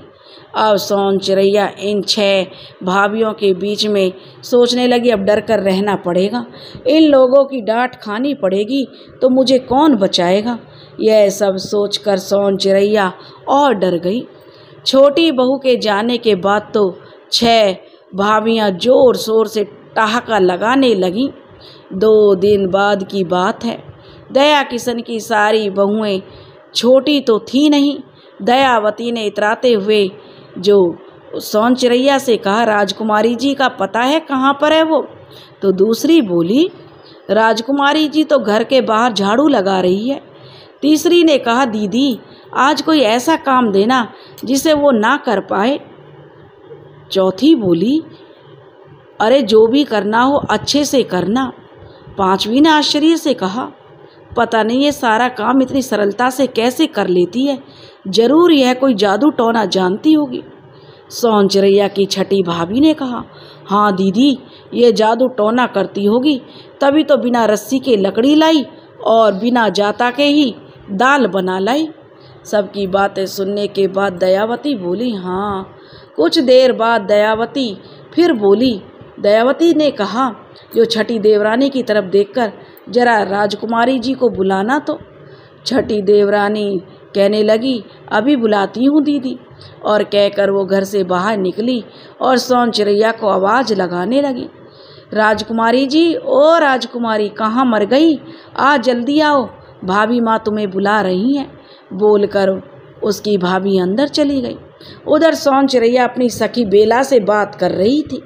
अब सोन चिरैया इन 6 भाभियों के बीच में सोचने लगी, अब डर कर रहना पड़ेगा, इन लोगों की डांट खानी पड़ेगी तो मुझे कौन बचाएगा। यह सब सोचकर सोन चिरैया और डर गई। छोटी बहू के जाने के बाद तो 6 भाभियाँ जोर शोर से ठहाका लगाने लगीं। 2 दिन बाद की बात है। दया किशन की सारी बहुएं छोटी तो थी नहीं। दयावती ने इतराते हुए जो सोन चिरैया से कहा, राजकुमारी जी का पता है कहाँ पर है वो? तो दूसरी बोली, राजकुमारी जी तो घर के बाहर झाड़ू लगा रही है। तीसरी ने कहा, दीदी, आज कोई ऐसा काम देना जिसे वो ना कर पाए। चौथी बोली, अरे जो भी करना हो अच्छे से करना। 5वीं ने आश्चर्य से कहा, पता नहीं ये सारा काम इतनी सरलता से कैसे कर लेती है, जरूर यह कोई जादू टोना जानती होगी। सोन चिरैया की छठी भाभी ने कहा, हाँ दीदी, ये जादू टोना करती होगी, तभी तो बिना रस्सी के लकड़ी लाई और बिना जाता के ही दाल बना लाई। सबकी बातें सुनने के बाद दयावती बोली, हाँ। कुछ देर बाद दयावती फिर बोली। दयावती ने कहा, जो छठी देवरानी की तरफ देखकर, जरा राजकुमारी जी को बुलाना तो। छठी देवरानी कहने लगी, अभी बुलाती हूँ दीदी। और कहकर वो घर से बाहर निकली और सोन चिड़ैया को आवाज़ लगाने लगी, राजकुमारी जी, ओ राजकुमारी, कहाँ मर गई? आज जल्दी आओ, भाभी माँ तुम्हें बुला रही हैं। बोलकर उसकी भाभी अंदर चली गई। उधर सोन चिड़ैया अपनी सखी बेला से बात कर रही थी।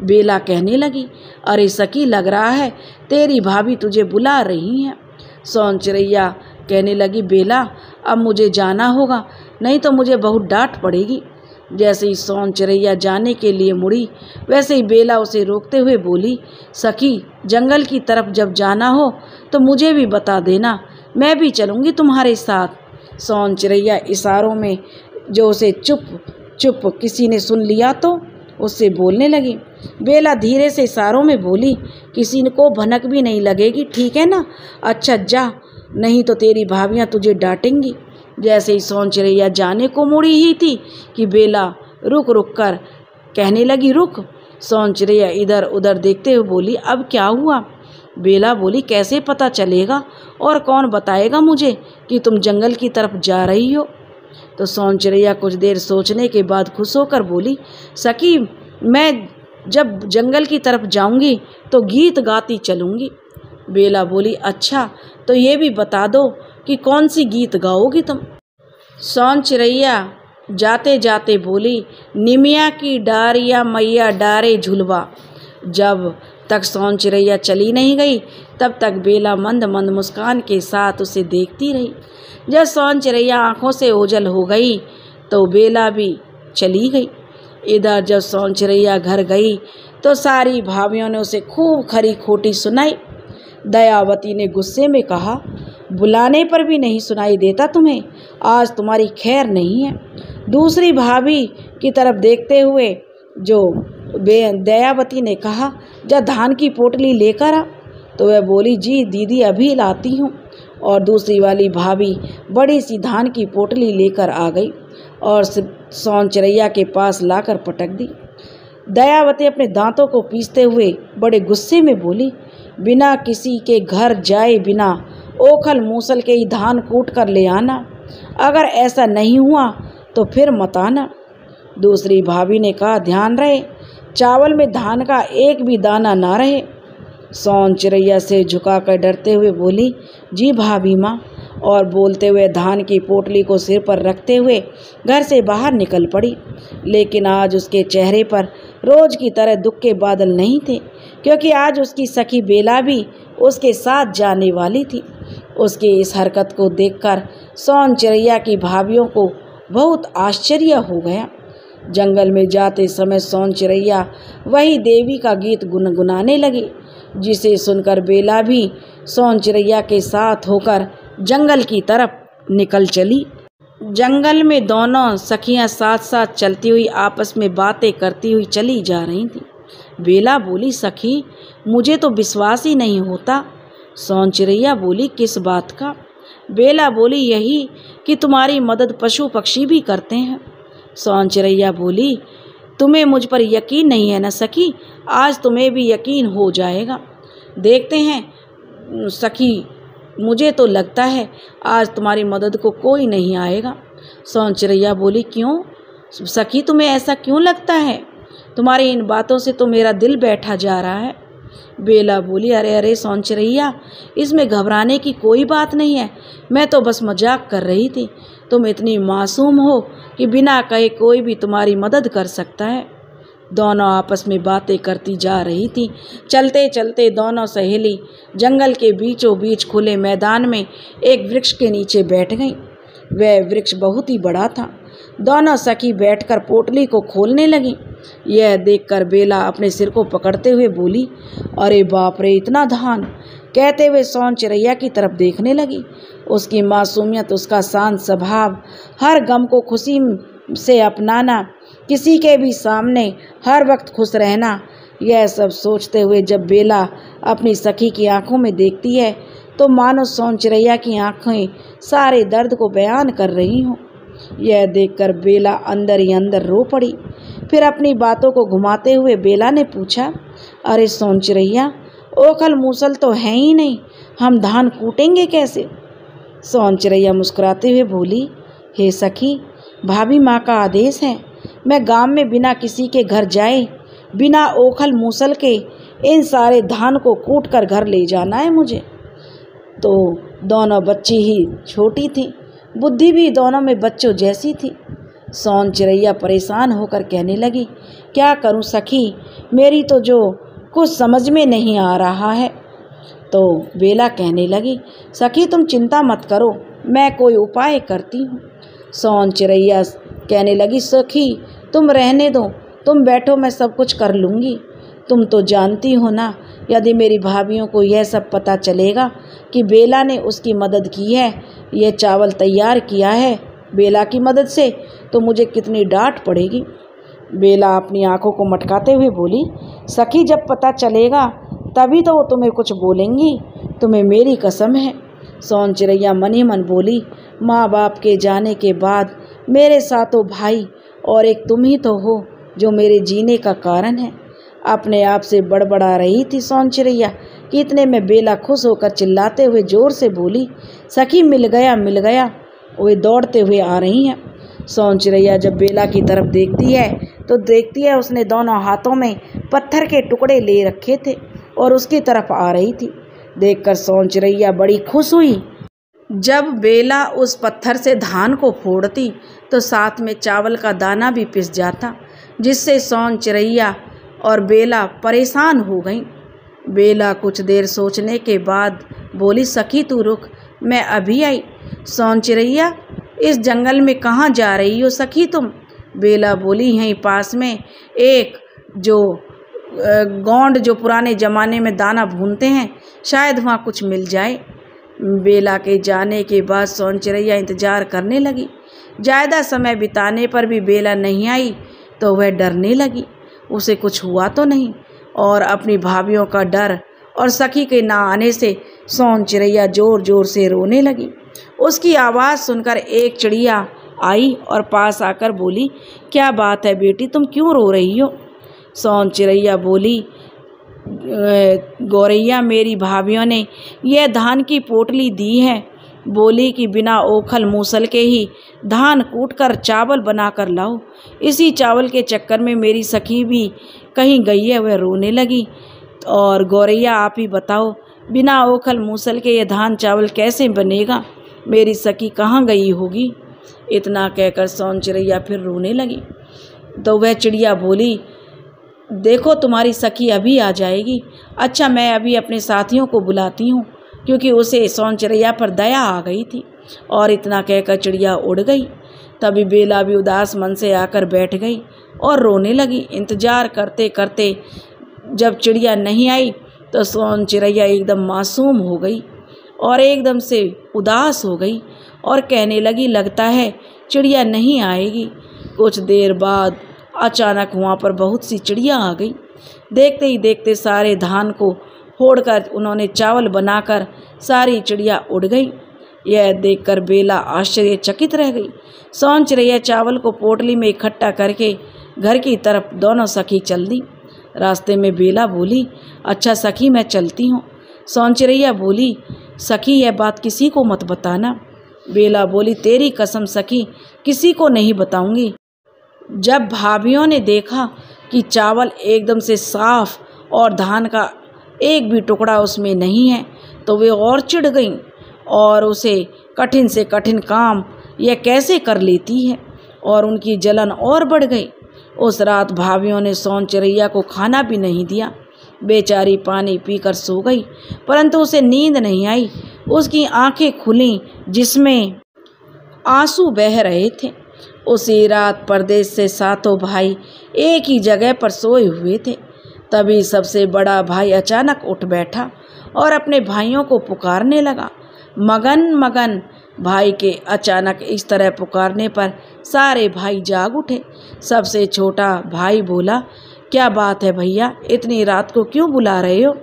बेला कहने लगी, अरे सखी, लग रहा है तेरी भाभी तुझे बुला रही हैं। सोन चिड़ैया कहने लगी, बेला, अब मुझे जाना होगा, नहीं तो मुझे बहुत डांट पड़ेगी। जैसे ही सोन चिड़ैया जाने के लिए मुड़ी, वैसे ही बेला उसे रोकते हुए बोली, सखी, जंगल की तरफ जब जाना हो तो मुझे भी बता देना, मैं भी चलूँगी तुम्हारे साथ। सोन चिड़ैया इशारों में जो उसे चुप चुप किसी ने सुन लिया तो उससे बोलने लगी। बेला धीरे से इशारों में बोली, किसी को भनक भी नहीं लगेगी, ठीक है ना? अच्छा जा, नहीं तो तेरी भाभियाँ तुझे डांटेंगी। जैसे ही सोन चिड़ैया जाने को मुड़ी ही थी कि बेला रुक रुक कर कहने लगी, रुक। सोन चिड़ैया इधर उधर देखते हुए बोली, अब क्या हुआ? बेला बोली, कैसे पता चलेगा और कौन बताएगा मुझे कि तुम जंगल की तरफ जा रही हो? तो सोन चिड़ैया कुछ देर सोचने के बाद खुश होकर बोली, सखी, मैं जब जंगल की तरफ जाऊंगी तो गीत गाती चलूंगी। बेला बोली, अच्छा, तो ये भी बता दो कि कौन सी गीत गाओगी तुम? सोन चिड़ैया जाते जाते बोली, निमिया की डारिया मैया डारे झुलवा। जब तक सोन चिड़ैया चली नहीं गई तब तक बेला मंद मंद मुस्कान के साथ उसे देखती रही। जब सोन चिड़ैया आंखों से ओझल हो गई तो बेला भी चली गई। इधर जब सोन चिड़ैया घर गई तो सारी भाभियों ने उसे खूब खरी खोटी सुनाई। दयावती ने गुस्से में कहा, बुलाने पर भी नहीं सुनाई देता तुम्हें, आज तुम्हारी खैर नहीं है। दूसरी भाभी की तरफ देखते हुए जो दयावती ने कहा, जा धान की पोटली लेकर आ। तो वह बोली, जी दीदी, अभी लाती हूँ। और दूसरी वाली भाभी बड़ी सी धान की पोटली लेकर आ गई और सोन चिड़ैया के पास लाकर पटक दी। दयावती अपने दांतों को पीसते हुए बड़े गुस्से में बोली, बिना किसी के घर जाए बिना ओखल मूसल के ही धान कूट कर ले आना, अगर ऐसा नहीं हुआ तो फिर मत आना। दूसरी भाभी ने कहा, ध्यान रहे चावल में धान का एक भी दाना ना रहे। सोन चिड़ैया से झुकाकर डरते हुए बोली, जी भाभी माँ। और बोलते हुए धान की पोटली को सिर पर रखते हुए घर से बाहर निकल पड़ी। लेकिन आज उसके चेहरे पर रोज की तरह दुख के बादल नहीं थे, क्योंकि आज उसकी सखी बेला भी उसके साथ जाने वाली थी। उसकी इस हरकत को देखकर सोन चिड़ैया की भाभियों को बहुत आश्चर्य हो गया। जंगल में जाते समय सोन चिड़ैया वही देवी का गीत गुनगुनाने लगी, जिसे सुनकर बेला भी सोन चिड़ैया के साथ होकर जंगल की तरफ निकल चली। जंगल में दोनों सखियां साथ साथ चलती हुई आपस में बातें करती हुई चली जा रही थीं। बेला बोली, सखी, मुझे तो विश्वास ही नहीं होता। सोन चिड़ैया बोली, किस बात का? बेला बोली, यही कि तुम्हारी मदद पशु पक्षी भी करते हैं। सोन चिड़ैया बोली, तुम्हें मुझ पर यकीन नहीं है ना सखी, आज तुम्हें भी यकीन हो जाएगा। देखते हैं सखी, मुझे तो लगता है आज तुम्हारी मदद को कोई नहीं आएगा। सोन चिड़ैया बोली, क्यों सखी, तुम्हें ऐसा क्यों लगता है? तुम्हारी इन बातों से तो मेरा दिल बैठा जा रहा है। बेला बोली, अरे अरे सोन चिड़ैया, इसमें घबराने की कोई बात नहीं है, मैं तो बस मजाक कर रही थी। तुम इतनी मासूम हो कि बिना कहे कोई भी तुम्हारी मदद कर सकता है। दोनों आपस में बातें करती जा रही थी। चलते चलते दोनों सहेली जंगल के बीचों बीच खुले मैदान में एक वृक्ष के नीचे बैठ गईं। वह वृक्ष बहुत ही बड़ा था। दोनों सखी बैठकर पोटली को खोलने लगीं। यह देखकर बेला अपने सिर को पकड़ते हुए बोली, अरे बाप रे, इतना धान! कहते हुए सोन चिड़ैया की तरफ देखने लगी। उसकी मासूमियत, उसका शांत स्वभाव, हर गम को खुशी से अपनाना, किसी के भी सामने हर वक्त खुश रहना, यह सब सोचते हुए जब बेला अपनी सखी की आंखों में देखती है तो मानो सोन चिड़ैया की आंखें सारे दर्द को बयान कर रही हों। यह देखकर बेला अंदर ही अंदर रो पड़ी। फिर अपनी बातों को घुमाते हुए बेला ने पूछा, अरे सोन चिड़ैया, ओखल मूसल तो है ही नहीं, हम धान कूटेंगे कैसे? सोन चिरैया मुस्कुराते हुए बोली, हे सखी, भाभी माँ का आदेश है, मैं गांव में बिना किसी के घर जाए, बिना ओखल मूसल के इन सारे धान को कूट कर घर ले जाना है मुझे। तो दोनों बच्ची ही छोटी थी, बुद्धि भी दोनों में बच्चों जैसी थी। सोन चिरैया परेशान होकर कहने लगी, क्या करूं सखी, मेरी तो जो कुछ समझ में नहीं आ रहा है। तो बेला कहने लगी, सखी तुम चिंता मत करो, मैं कोई उपाय करती हूँ। सोन चिरैया कहने लगी, सखी तुम रहने दो, तुम बैठो, मैं सब कुछ कर लूँगी। तुम तो जानती हो ना, यदि मेरी भाभियों को यह सब पता चलेगा कि बेला ने उसकी मदद की है, यह चावल तैयार किया है बेला की मदद से, तो मुझे कितनी डांट पड़ेगी। बेला अपनी आंखों को मटकाते हुए बोली, सखी जब पता चलेगा तभी तो वो तुम्हें कुछ बोलेंगी, तुम्हें मेरी कसम है। सोन चिरैया मन ही मन बोली, माँ बाप के जाने के बाद मेरे सातों भाई और एक तुम ही तो हो जो मेरे जीने का कारण है। अपने आप से बड़बड़ा रही थी सोन चिरैया कि इतने में बेला खुश होकर चिल्लाते हुए जोर से बोली, सखी मिल गया मिल गया। वे दौड़ते हुए आ रही हैं। सोन चिरैया जब बेला की तरफ देखती है तो देखती है उसने दोनों हाथों में पत्थर के टुकड़े ले रखे थे और उसकी तरफ आ रही थी। देखकर सोन चिरैया बड़ी खुश हुई। जब बेला उस पत्थर से धान को फोड़ती तो साथ में चावल का दाना भी पिस जाता, जिससे सोन चिरैया और बेला परेशान हो गई। बेला कुछ देर सोचने के बाद बोली, सखी तू रुक, मैं अभी आई। सोन चिरैया, इस जंगल में कहाँ जा रही हो सखी तुम? बेला बोली, यहीं पास में एक जो गोंड जो पुराने ज़माने में दाना भूनते हैं, शायद वहाँ कुछ मिल जाए। बेला के जाने के बाद सोन चिरैया इंतज़ार करने लगी। ज़्यादा समय बिताने पर भी बेला नहीं आई तो वह डरने लगी, उसे कुछ हुआ तो नहीं। और अपनी भाभियों का डर और सखी के ना आने से सोन चिरैया ज़ोर ज़ोर से रोने लगी। उसकी आवाज़ सुनकर एक चिड़िया आई और पास आकर बोली, क्या बात है बेटी, तुम क्यों रो रही हो? सोन चिरैया बोली, गौरैया मेरी भाभियों ने यह धान की पोटली दी है, बोली कि बिना ओखल मूसल के ही धान कूटकर चावल बनाकर लाओ। इसी चावल के चक्कर में मेरी सखी भी कहीं गई है। वह रोने लगी। और गौरैया आप ही बताओ, बिना ओखल मूसल के ये धान चावल कैसे बनेगा? मेरी सखी कहाँ गई होगी? इतना कहकर सोन चिरैया फिर रोने लगी। तो वह चिड़िया बोली, देखो तुम्हारी सखी अभी आ जाएगी। अच्छा, मैं अभी अपने साथियों को बुलाती हूँ, क्योंकि उसे सोन चिरैया पर दया आ गई थी। और इतना कहकर चिड़िया उड़ गई। तभी बेला भी उदास मन से आकर बैठ गई और रोने लगी। इंतजार करते करते जब चिड़िया नहीं आई तो सोन चिरैया एकदम मासूम हो गई और एकदम से उदास हो गई और कहने लगी, लगता है चिड़िया नहीं आएगी। कुछ देर बाद अचानक वहाँ पर बहुत सी चिड़िया आ गई। देखते ही देखते सारे धान को फोड़कर उन्होंने चावल बनाकर सारी चिड़िया उड़ गई। यह देखकर बेला आश्चर्यचकित रह गई। सोन चिरैया चावल को पोटली में इकट्ठा करके घर की तरफ दोनों सखी चल दी। रास्ते में बेला बोली, अच्छा सखी मैं चलती हूँ। सोन चिरैया बोली, सखी यह बात किसी को मत बताना। बेला बोली, तेरी कसम सखी, किसी को नहीं बताऊंगी। जब भाभियों ने देखा कि चावल एकदम से साफ और धान का एक भी टुकड़ा उसमें नहीं है तो वे और चिढ़ गईं और उसे कठिन से कठिन काम यह कैसे कर लेती है, और उनकी जलन और बढ़ गई। उस रात भाभियों ने सोन चिरैया को खाना भी नहीं दिया। बेचारी पानी पीकर सो गई, परंतु उसे नींद नहीं आई। उसकी आंखें खुलीं जिसमें आंसू बह रहे थे। उसी रात परदेश से सातों भाई एक ही जगह पर सोए हुए थे। तभी सबसे बड़ा भाई अचानक उठ बैठा और अपने भाइयों को पुकारने लगा। मगन मगन भाई के अचानक इस तरह पुकारने पर सारे भाई जाग उठे। सबसे छोटा भाई बोला, क्या बात है भैया, इतनी रात को क्यों बुला रहे हो?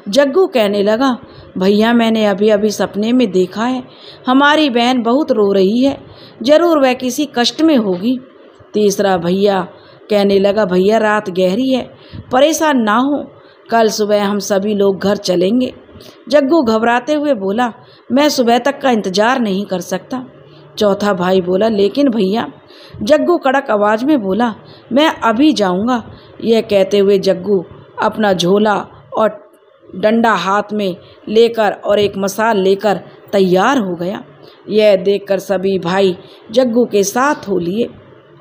जग्गू कहने लगा, भैया मैंने अभी अभी सपने में देखा है, हमारी बहन बहुत रो रही है, जरूर वह किसी कष्ट में होगी। तीसरा भैया कहने लगा, भैया रात गहरी है, परेशान ना हो, कल सुबह हम सभी लोग घर चलेंगे। जग्गू घबराते हुए बोला, मैं सुबह तक का इंतज़ार नहीं कर सकता। चौथा भाई बोला, लेकिन भैया। जग्गू कड़क आवाज़ में बोला, मैं अभी जाऊंगा। यह कहते हुए जग्गू अपना झोला और डंडा हाथ में लेकर और एक मसाल लेकर तैयार हो गया। यह देखकर सभी भाई जग्गू के साथ हो लिए।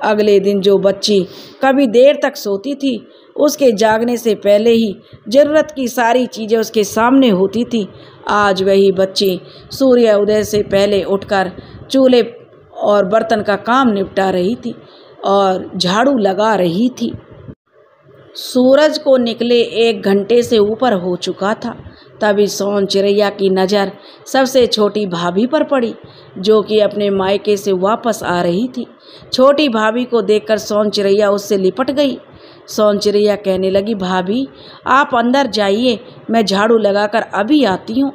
अगले दिन जो बच्ची कभी देर तक सोती थी, उसके जागने से पहले ही ज़रूरत की सारी चीज़ें उसके सामने होती थी, आज वही बच्ची सूर्य उदय से पहले उठकर चूल्हे और बर्तन का काम निपटा रही थी और झाड़ू लगा रही थी। सूरज को निकले 1 घंटे से ऊपर हो चुका था। तभी सोन चिरैया की नज़र सबसे छोटी भाभी पर पड़ी, जो कि अपने मायके से वापस आ रही थी। छोटी भाभी को देखकर सोन चिरैया उससे लिपट गई। सोन चिरैया कहने लगी, भाभी आप अंदर जाइए, मैं झाड़ू लगाकर अभी आती हूँ।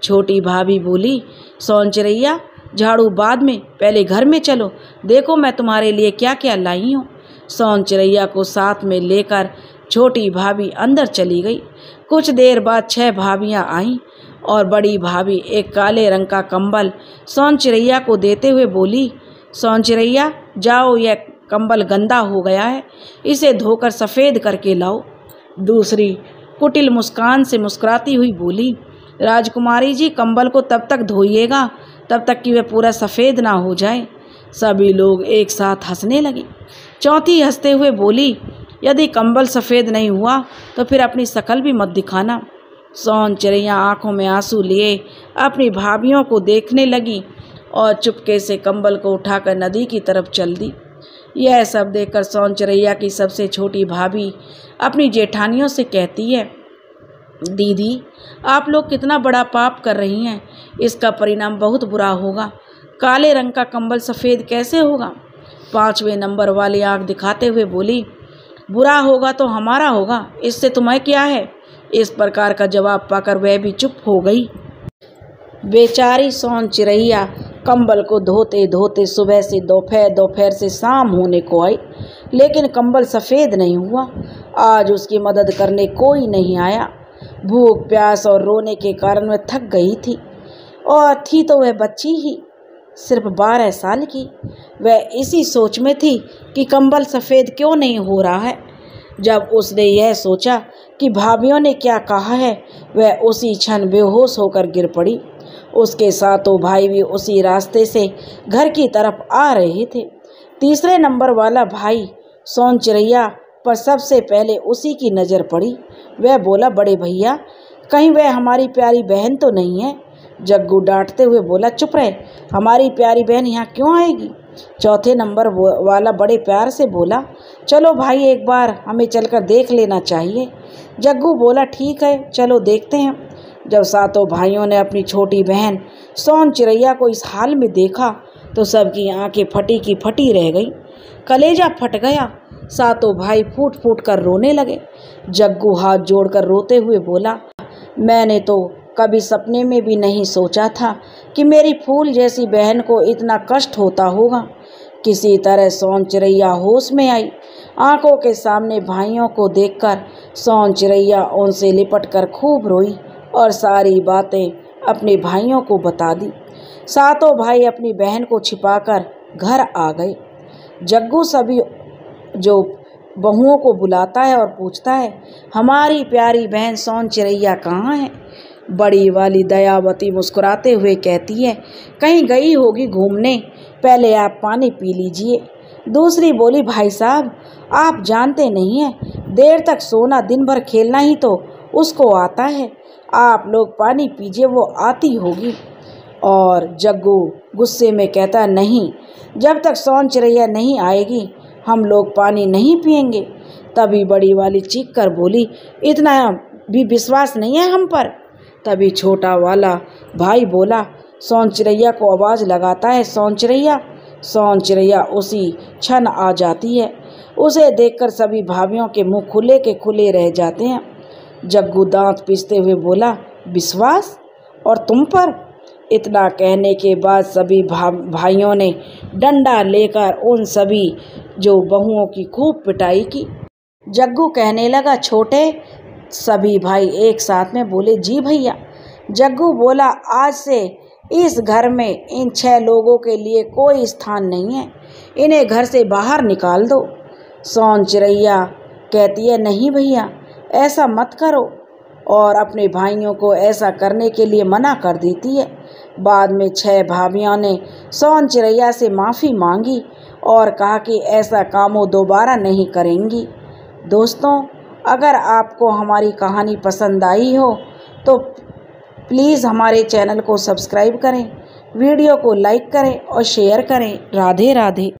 छोटी भाभी बोली, सोन चिरैया झाड़ू बाद में, पहले घर में चलो, देखो मैं तुम्हारे लिए क्या क्या लाई हूँ। सोन चिरैया को साथ में लेकर छोटी भाभी अंदर चली गई। कुछ देर बाद 6 भाभियाँ आईं और बड़ी भाभी एक काले रंग का कंबल सोन चिरैया को देते हुए बोली, सोन चिरैया जाओ, यह कंबल गंदा हो गया है, इसे धोकर सफ़ेद करके लाओ। दूसरी कुटिल मुस्कान से मुस्कुराती हुई बोली, राजकुमारी जी कंबल को तब तक धोइएगा तब तक कि वह पूरा सफ़ेद ना हो जाए। सभी लोग एक साथ हंसने लगे। चौथी हंसते हुए बोली, यदि कंबल सफ़ेद नहीं हुआ तो फिर अपनी शकल भी मत दिखाना। सोन चिरैया आंखों में आंसू लिए अपनी भाभियों को देखने लगी और चुपके से कंबल को उठाकर नदी की तरफ चल दी। यह सब देखकर सोन चिरैया की सबसे छोटी भाभी अपनी जेठानियों से कहती है, दीदी आप लोग कितना बड़ा पाप कर रही हैं, इसका परिणाम बहुत बुरा होगा। काले रंग का कंबल सफ़ेद कैसे होगा? 5वें नंबर वाली आंख दिखाते हुए बोली, बुरा होगा तो हमारा होगा, इससे तुम्हें क्या है? इस प्रकार का जवाब पाकर वह भी चुप हो गई। बेचारी सोन चिरैया कंबल को धोते धोते सुबह से दोपहर, दोपहर से शाम होने को आई, लेकिन कंबल सफ़ेद नहीं हुआ। आज उसकी मदद करने कोई नहीं आया। भूख प्यास और रोने के कारण वह थक गई थी, और थी तो वह बच्ची ही, सिर्फ 12 साल की। वह इसी सोच में थी कि कंबल सफ़ेद क्यों नहीं हो रहा है। जब उसने यह सोचा कि भाभियों ने क्या कहा है, वह उसी क्षण बेहोश होकर गिर पड़ी। उसके साथों भाई भी उसी रास्ते से घर की तरफ आ रहे थे। तीसरे नंबर वाला भाई सोन चिरैया पर सबसे पहले उसी की नज़र पड़ी। वह बोला, बड़े भैया कहीं वह हमारी प्यारी बहन तो नहीं है? जग्गू डांटते हुए बोला, चुप रहे, हमारी प्यारी बहन यहाँ क्यों आएगी? चौथे नंबर वाला बड़े प्यार से बोला, चलो भाई एक बार हमें चलकर देख लेना चाहिए। जग्गू बोला, ठीक है चलो देखते हैं। जब सातों भाइयों ने अपनी छोटी बहन सोन चिरैया को इस हाल में देखा तो सबकी आंखें फटी की फटी रह गई, कलेजा फट गया। सातों भाई फूट फूट कर रोने लगे। जग्गू हाथ जोड़कर रोते हुए बोला, मैंने तो कभी सपने में भी नहीं सोचा था कि मेरी फूल जैसी बहन को इतना कष्ट होता होगा। किसी तरह सोन चिरैया होश में आई। आंखों के सामने भाइयों को देखकर सोन चिरैया उनसे लिपटकर खूब रोई और सारी बातें अपने भाइयों को बता दी। सातों भाई अपनी बहन को छिपाकर घर आ गए। जग्गू सभी जो बहुओं को बुलाता है और पूछता है, हमारी प्यारी बहन सोन चिरैया कहाँ है? बड़ी वाली दयावती मुस्कुराते हुए कहती है, कहीं गई होगी घूमने, पहले आप पानी पी लीजिए। दूसरी बोली, भाई साहब आप जानते नहीं हैं, देर तक सोना दिन भर खेलना ही तो उसको आता है, आप लोग पानी पीजिए, वो आती होगी। और जग्गू गुस्से में कहता, नहीं, जब तक सोन चिरैया नहीं आएगी हम लोग पानी नहीं पिएंगे। तभी बड़ी वाली चीख कर बोली, इतना भी विश्वास नहीं है हम पर? तभी छोटा वाला भाई बोला, सोन चिरैया को आवाज़ लगाता है, सोन चिरैया। सोन चिरैया उसी क्षण आ जाती है। उसे देखकर सभी भाभियों के मुंह खुले के खुले रह जाते हैं। जग्गू दांत पीसते हुए बोला, विश्वास? और तुम पर? इतना कहने के बाद सभी भाइयों ने डंडा लेकर उन सभी जो बहुओं की खूब पिटाई की। जग्गू कहने लगा, छोटे? सभी भाई एक साथ में बोले, जी भैया। जग्गू बोला, आज से इस घर में इन 6 लोगों के लिए कोई स्थान नहीं है, इन्हें घर से बाहर निकाल दो। सोन चिड़ैया कहती है, नहीं भैया, ऐसा मत करो, और अपने भाइयों को ऐसा करने के लिए मना कर देती है। बाद में 6 भाभियों ने सोन चिड़ैया से माफ़ी मांगी और कहा कि ऐसा काम वो दोबारा नहीं करेंगी। दोस्तों, अगर आपको हमारी कहानी पसंद आई हो तो प्लीज़ हमारे चैनल को सब्सक्राइब करें, वीडियो को लाइक करें और शेयर करें। राधे राधे।